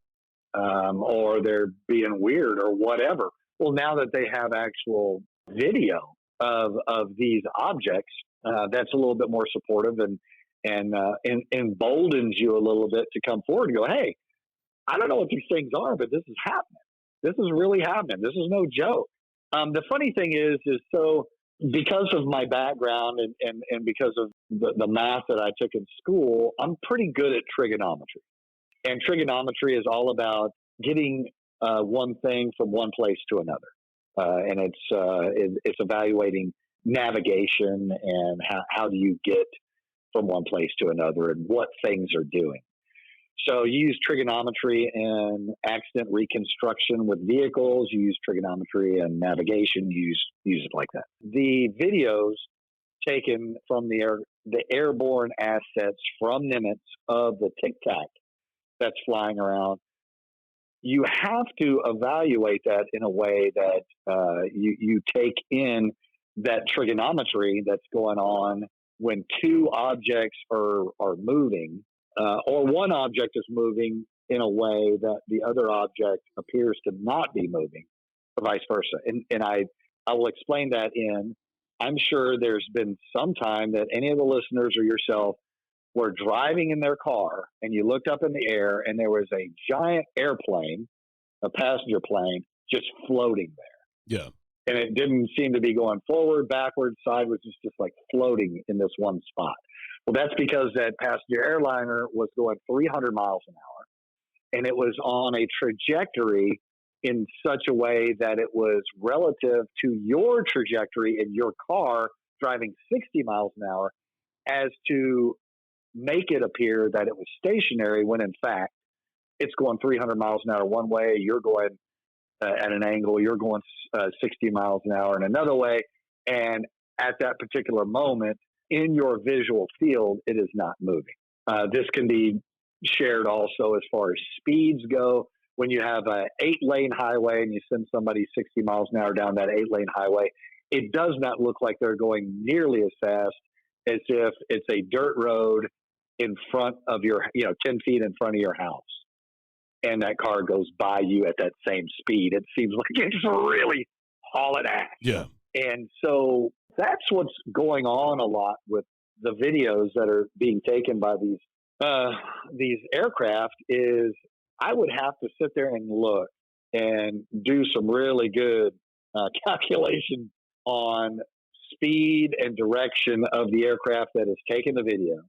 Or they're being weird or whatever. Well, now that they have actual video of these objects, that's a little bit more supportive and emboldens you a little bit to come forward and go, hey, I don't know what these things are, but this is happening. This is really happening. This is no joke. The funny thing is so because of my background and because of the math that I took in school, I'm pretty good at trigonometry. And trigonometry is all about getting one thing from one place to another. And it's evaluating navigation and how do you get from one place to another and what things are doing. So you use trigonometry in accident reconstruction with vehicles. You use trigonometry in navigation. You use it like that. The videos taken from the airborne assets from Nimitz of the Tic Tac that's flying around, you have to evaluate that in a way that you take in that trigonometry that's going on when two objects are moving, or one object is moving in a way that the other object appears to not be moving, or vice versa. And I will explain that I'm sure there's been some time that any of the listeners or yourself were driving in their car and you looked up in the air and there was a giant airplane, a passenger plane, just floating there. Yeah. And it didn't seem to be going forward, backward, sideways, just like floating in this one spot. Well, that's because that passenger airliner was going 300 miles an hour, and it was on a trajectory in such a way that it was relative to your trajectory in your car driving 60 miles an hour, as to make it appear that it was stationary when in fact it's going 300 miles an hour one way, you're going at an angle, you're going 60 miles an hour in another way. And at that particular moment in your visual field, it is not moving. This can be shared also as far as speeds go. When you have an 8-lane highway and you send somebody 60 miles an hour down that 8-lane highway, it does not look like they're going nearly as fast as if it's a dirt road in front of your, 10 feet in front of your house. And that car goes by you at that same speed. It seems like it's really hauling ass. Yeah. And so that's what's going on a lot with the videos that are being taken by these aircraft. Is I would have to sit there and look and do some really good calculation on speed and direction of the aircraft that is taking the video,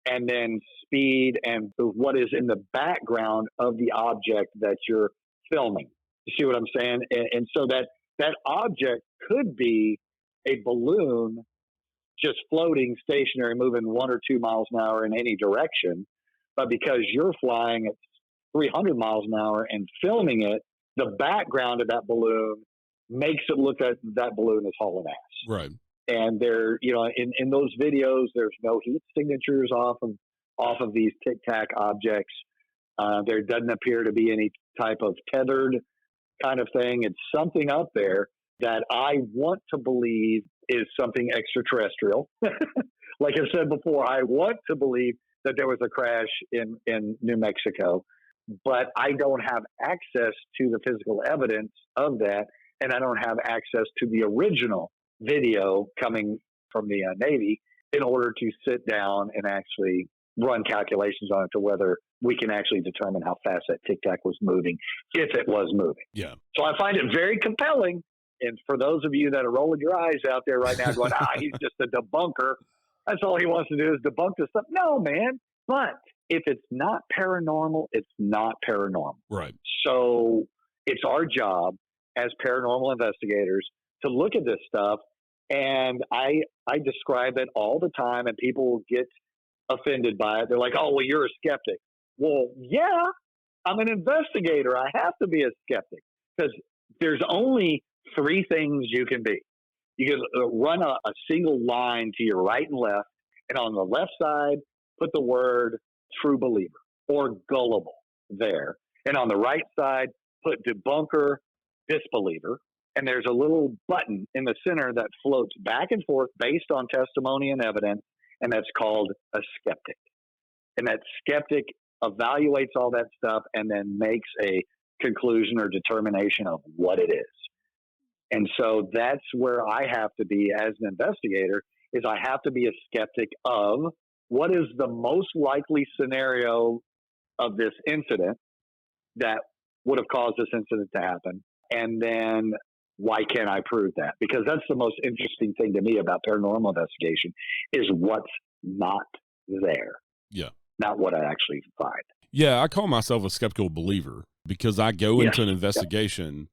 and then speed and what is in the background of the object that you're filming. You see what I'm saying? And so that object could be a balloon just floating stationary, moving 1 or 2 miles an hour in any direction. But because you're flying at 300 miles an hour and filming it, the background of that balloon makes it look like that balloon is hauling ass. Right. And there, in those videos, there's no heat signatures off of these Tic Tac objects. There doesn't appear to be any type of tethered kind of thing. It's something up there that I want to believe is something extraterrestrial. Like I said before, I want to believe that there was a crash in New Mexico, but I don't have access to the physical evidence of that, and I don't have access to the original video coming from the Navy in order to sit down and actually run calculations on it to whether we can actually determine how fast that Tic Tac was moving, if it was moving. Yeah. So I find it very compelling. And for those of you that are rolling your eyes out there right now going, he's just a debunker. That's all he wants to do is debunk this stuff. No, man. But if it's not paranormal, it's not paranormal. Right. So it's our job as paranormal investigators to look at this stuff. And I describe it all the time, and people get offended by it. They're like, oh, well, you're a skeptic. Well, yeah, I'm an investigator. I have to be a skeptic because there's only 3 things you can be. You can run a single line to your right and left, and on the left side, put the word true believer or gullible there. And on the right side, put debunker, disbeliever. And there's a little button in the center that floats back and forth based on testimony and evidence, and that's called a skeptic. And that skeptic evaluates all that stuff and then makes a conclusion or determination of what it is. And so that's where I have to be as an investigator, is I have to be a skeptic of what is the most likely scenario of this incident that would have caused this incident to happen. And then why can't I prove that? Because that's the most interesting thing to me about paranormal investigation is what's not there. Yeah. Not what I actually find. Yeah. I call myself a skeptical believer because I go into an investigation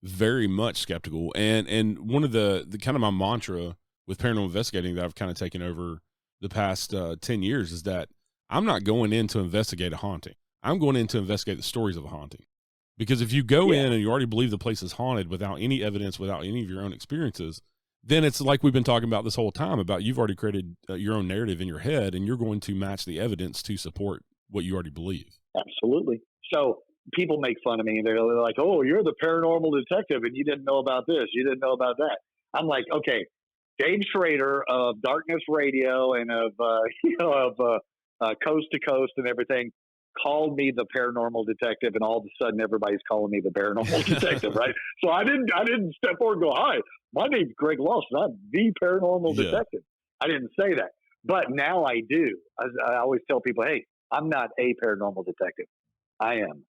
very much skeptical. And one of the kind of my mantra with paranormal investigating that I've kind of taken over the past 10 years is that I'm not going in to investigate a haunting. I'm going in to investigate the stories of a haunting. Because if you go in and you already believe the place is haunted without any evidence, without any of your own experiences, then it's like we've been talking about this whole time about you've already created your own narrative in your head, and you're going to match the evidence to support what you already believe. Absolutely. So people make fun of me. They're like, "Oh, you're the paranormal detective, and you didn't know about this. You didn't know about that." I'm like, okay, Dave Schrader of Darkness Radio and of Coast to Coast and everything called me the paranormal detective, and all of a sudden everybody's calling me the paranormal detective, right? So I didn't step forward and go, "Hi, my name's Greg Lawson. I'm the paranormal detective." I didn't say that, but now I do. I always tell people, "Hey, I'm not a paranormal detective. I am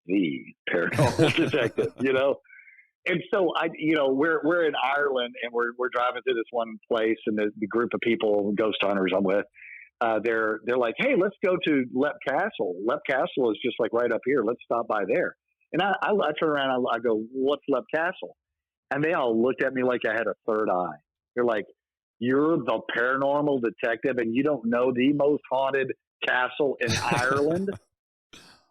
the paranormal detective," you know? And so we're in Ireland, and we're driving through this one place, and the group of people, ghost hunters I'm with, they're like, "Hey, let's go to Leap Castle. Leap Castle is just like right up here. Let's stop by there." And I turn around, I go, "What's Leap Castle?" And they all looked at me like I had a third eye. They're like, "You're the paranormal detective, and you don't know the most haunted castle in Ireland?"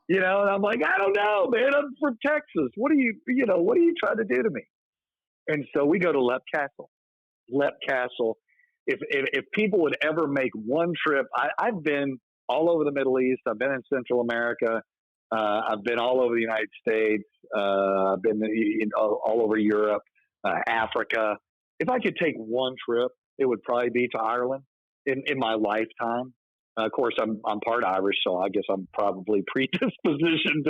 You know, and I'm like, "I don't know, man. I'm from Texas. What are you trying to do to me?" And so we go to Leap Castle. Leap Castle. If people would ever make one trip, I've been all over the Middle East. I've been in Central America. I've been all over the United States. I've been all over Europe, Africa. If I could take one trip, it would probably be to Ireland in my lifetime. Of course, I'm part Irish, so I guess I'm probably predispositioned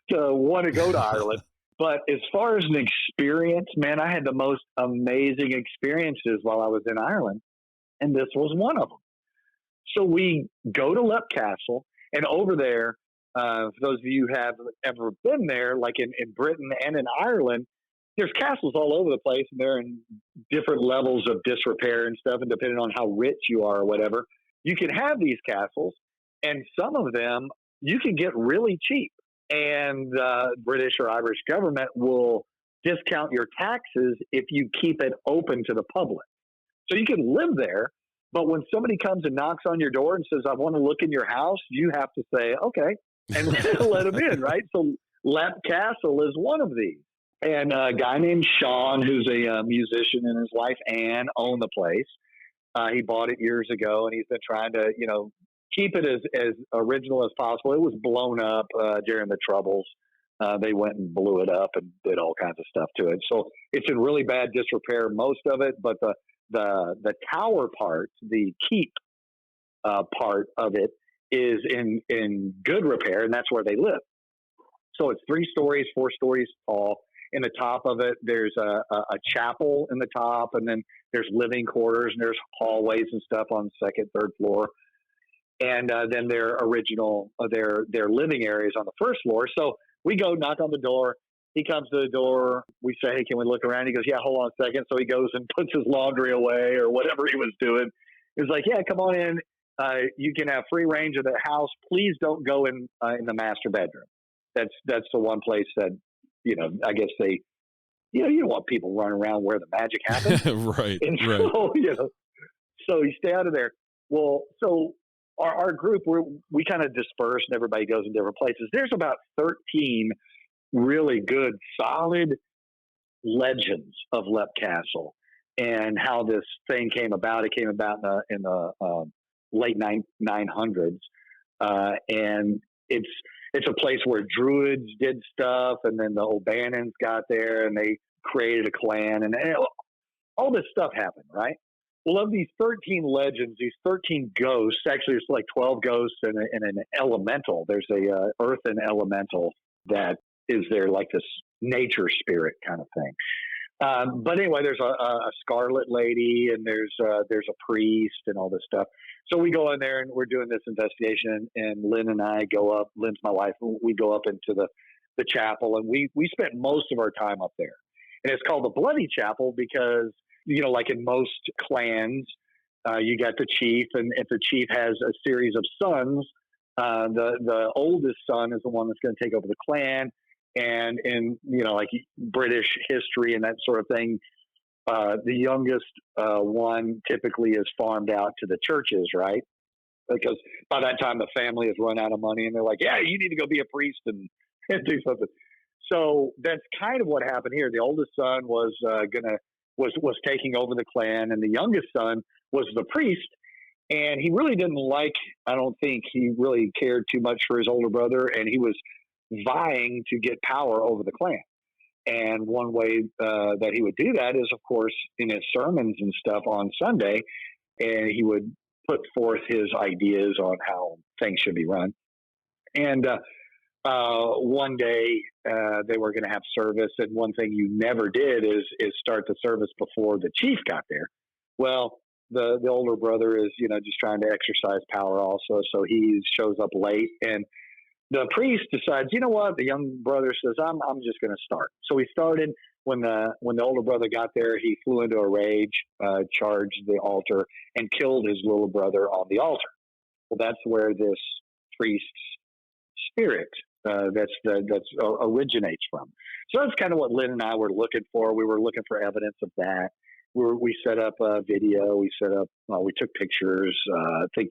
to want to go to Ireland. But as far as an experience, man, I had the most amazing experiences while I was in Ireland, and this was one of them. So we go to Leap Castle, and over there, for those of you who have ever been there, like in Britain and in Ireland, there's castles all over the place, and they're in different levels of disrepair and stuff, and depending on how rich you are or whatever, you can have these castles, and some of them you can get really cheap, and British or Irish government will discount your taxes if you keep it open to the public. So you can live there, but when somebody comes and knocks on your door and says, "I want to look in your house," you have to say, "Okay," and let them in, right? So Leap Castle is one of these. And a guy named Sean, who's a musician, and his wife Ann own the place. He bought it years ago, and he's been trying to, keep it as original as possible. It was blown up during the Troubles. They went and blew it up and did all kinds of stuff to it. So it's in really bad disrepair, most of it, but the tower part, the keep part of it is in good repair, and that's where they live. So it's 3 stories, 4 stories tall. In the top of it, there's a chapel in the top, and then there's living quarters, and there's hallways and stuff on the second, third floor. And then their living areas on the first floor. So we go knock on the door. He comes to the door. We say, "Hey, can we look around?" He goes, "Yeah, hold on a second." So he goes and puts his laundry away or whatever he was doing. He was like, "Yeah, come on in. You can have free range of the house. Please don't go in the master bedroom." That's the one place that, I guess they, you don't want people running around where the magic happens. Right. And right. so, so you stay out of there. Well, so our group, we kind of disperse and everybody goes in different places. There's about 13 really good, solid legends of Leap Castle and how this thing came about. It came about in the late 900s. And it's a place where Druids did stuff, and then the O'Bannons got there, and they created a clan, and all this stuff happened, right? Well, of these 13 legends, these 13 ghosts, actually there's like 12 ghosts and an elemental. There's a earthen elemental that is there, like this nature spirit kind of thing. But anyway, there's a scarlet lady, and there's a priest and all this stuff. So we go in there and we're doing this investigation, and Lynn and I go up. Lynn's my wife. We go up into the chapel, and we spent most of our time up there. And it's called the Bloody Chapel because, like in most clans, you got the chief, and if the chief has a series of sons, the oldest son is the one that's going to take over the clan. And in, like British history and that sort of thing, the youngest one typically is farmed out to the churches, right? because by that time the family has run out of money and they're like, yeah, you need to go be a priest and do something. So that's kind of what happened here. The oldest son was taking over the clan, and the youngest son was the priest. And he really didn't I don't think he really cared too much for his older brother, and he was vying to get power over the clan. And one way that he would do that is, of course, in his sermons and stuff on Sunday, and he would put forth his ideas on how things should be run. And one day they were going to have service, and one thing you never did is start the service before the chief got there. Well, the older brother is, just trying to exercise power also, so he shows up late, and the priest decides, you know what? The young brother says, I'm just going to start. So he started. When the older brother got there, he flew into a rage, charged the altar, and killed his little brother on the altar. Well, that's where this priest's spirit originates from. So that's kind of what Lynn and I were looking for. We were looking for evidence of that. We set up a video. We took pictures. I think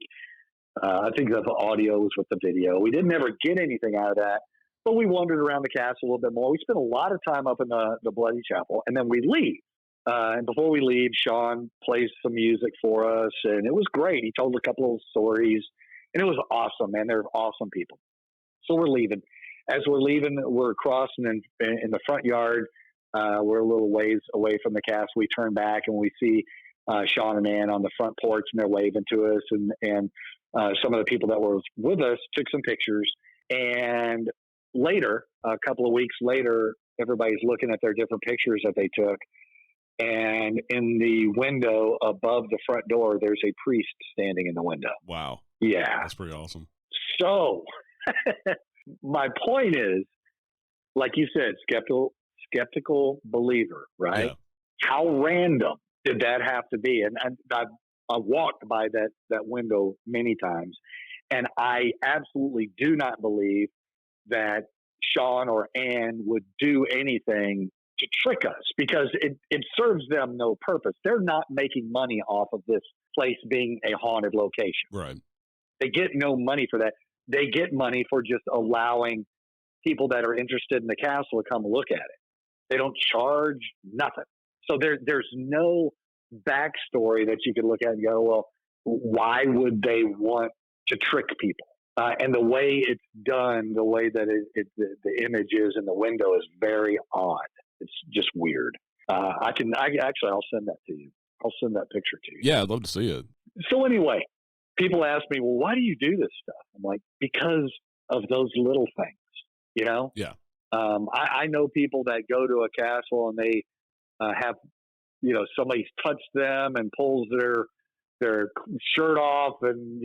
the audio was with the video. We didn't ever get anything out of that, but we wandered around the castle a little bit more. We spent a lot of time up in the Bloody Chapel, and then we leave. And before we leave, Sean plays some music for us, and it was great. He told a couple of stories, and it was awesome, man. They're awesome people. So we're leaving. As we're leaving, we're crossing in the front yard. We're a little ways away from the castle. We turn back, and we see Sean and Ann on the front porch, and they're waving to us, and some of the people that were with us took some pictures. And later, a couple of weeks later, everybody's looking at their different pictures that they took. And in the window above the front door, there's a priest standing in the window. Wow. Yeah. That's pretty awesome. So my point is, like you said, skeptical believer, right? Yeah. How random did that have to be? And I walked by that window many times, and I absolutely do not believe that Sean or Ann would do anything to trick us, because it serves them no purpose. They're not making money off of this place being a haunted location. Right. They get no money for that. They get money for just allowing people that are interested in the castle to come look at it. They don't charge nothing. So there's no backstory that you could look at and go, well, why would they want to trick people? And the way it's done, the way that the image is in the window is very odd. It's just weird. I'll send that to you. I'll send that picture to you. Yeah, I'd love to see it. So anyway, people ask me, well, why do you do this stuff? I'm like, because of those little things, Yeah. I know people that go to a castle and they have, somebody's touched them and pulls their shirt off, and,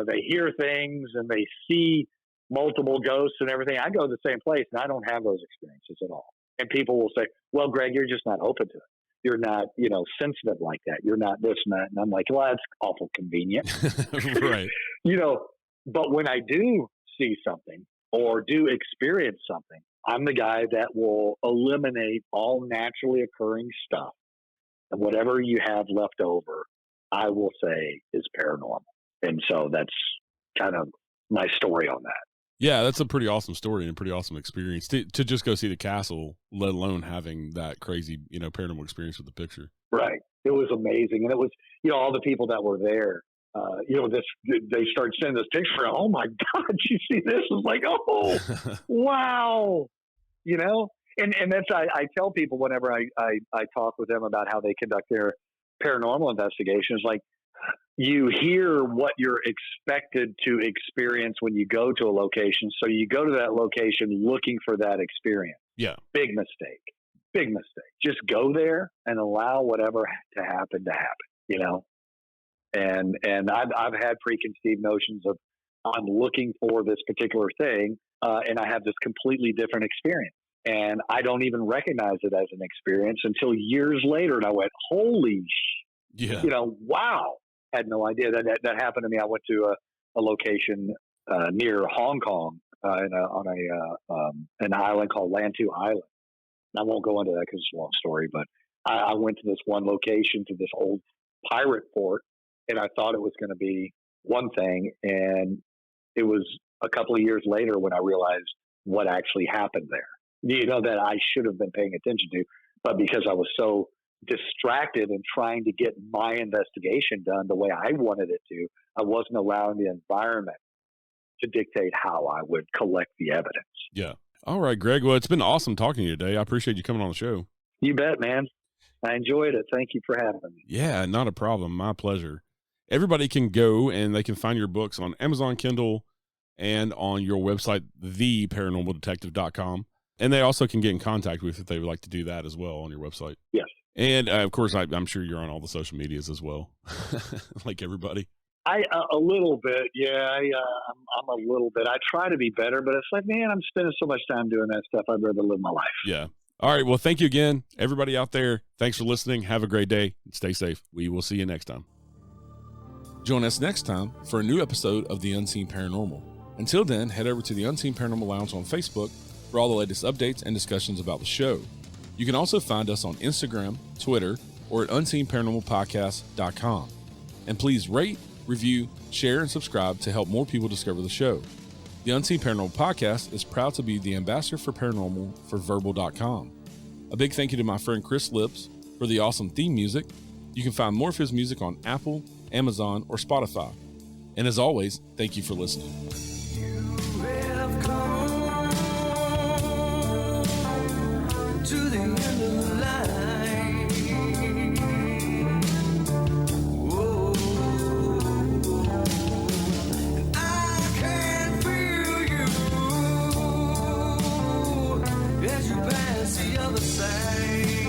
they hear things and they see multiple ghosts and everything. I go to the same place and I don't have those experiences at all. And people will say, well, Greg, you're just not open to it. You're not, sensitive like that. You're not this and that. And I'm like, well, that's awful convenient. Right. But when I do see something or do experience something, I'm the guy that will eliminate all naturally occurring stuff. And whatever you have left over, I will say is paranormal. And so that's kind of my story on that. Yeah, that's a pretty awesome story and a pretty awesome experience to just go see the castle, let alone having that crazy, paranormal experience with the picture. Right. It was amazing. And it was, all the people that were there, they started sending this picture. Oh my God, you see this? It's like, oh, wow. And that's, I tell people whenever I talk with them about how they conduct their paranormal investigations, like, you hear what you're expected to experience when you go to a location. So you go to that location looking for that experience. Yeah. Big mistake. Just go there and allow whatever to happen. And I've had preconceived notions of, I'm looking for this particular thing. And I have this completely different experience, and I don't even recognize it as an experience until years later. And I went, holy, wow. Had no idea that happened to me. I went to a location near Hong Kong on an island called Lantu Island. And I won't go into that because it's a long story, but I went to this one location, to this old pirate fort, and I thought it was going to be one thing. And it was a couple of years later when I realized what actually happened there, that I should have been paying attention to. But because I was so distracted and trying to get my investigation done the way I wanted it to, I wasn't allowing the environment to dictate how I would collect the evidence. Yeah. All right, Greg. Well, it's been awesome talking to you today. I appreciate you coming on the show. You bet, man. I enjoyed it. Thank you for having me. Yeah, not a problem. My pleasure. Everybody can go and they can find your books on Amazon Kindle and on your website, theparanormaldetective.com. And they also can get in contact with you if they would like to do that as well on your website. Yes. And of course, I'm sure you're on all the social medias as well, like everybody. A little bit. Yeah, I'm a little bit. I try to be better, but it's like, man, I'm spending so much time doing that stuff. I'd rather live my life. Yeah. All right. Well, thank you again, everybody out there. Thanks for listening. Have a great day. Stay safe. We will see you next time. Join us next time for a new episode of The Unseen Paranormal. Until then, head over to the Unseen Paranormal Lounge on Facebook for all the latest updates and discussions about the show. You can also find us on Instagram, Twitter, or at unseenparanormalpodcast.com. And please rate, review, share, and subscribe to help more people discover the show. The Unseen Paranormal Podcast is proud to be the ambassador for paranormal for Verbal.com. A big thank you to my friend Chris Lips for the awesome theme music. You can find more of his music on Apple, Amazon, or Spotify. And as always, thank you for listening. You have come to the end of the line. Whoa. And I can feel you as you pass the other side.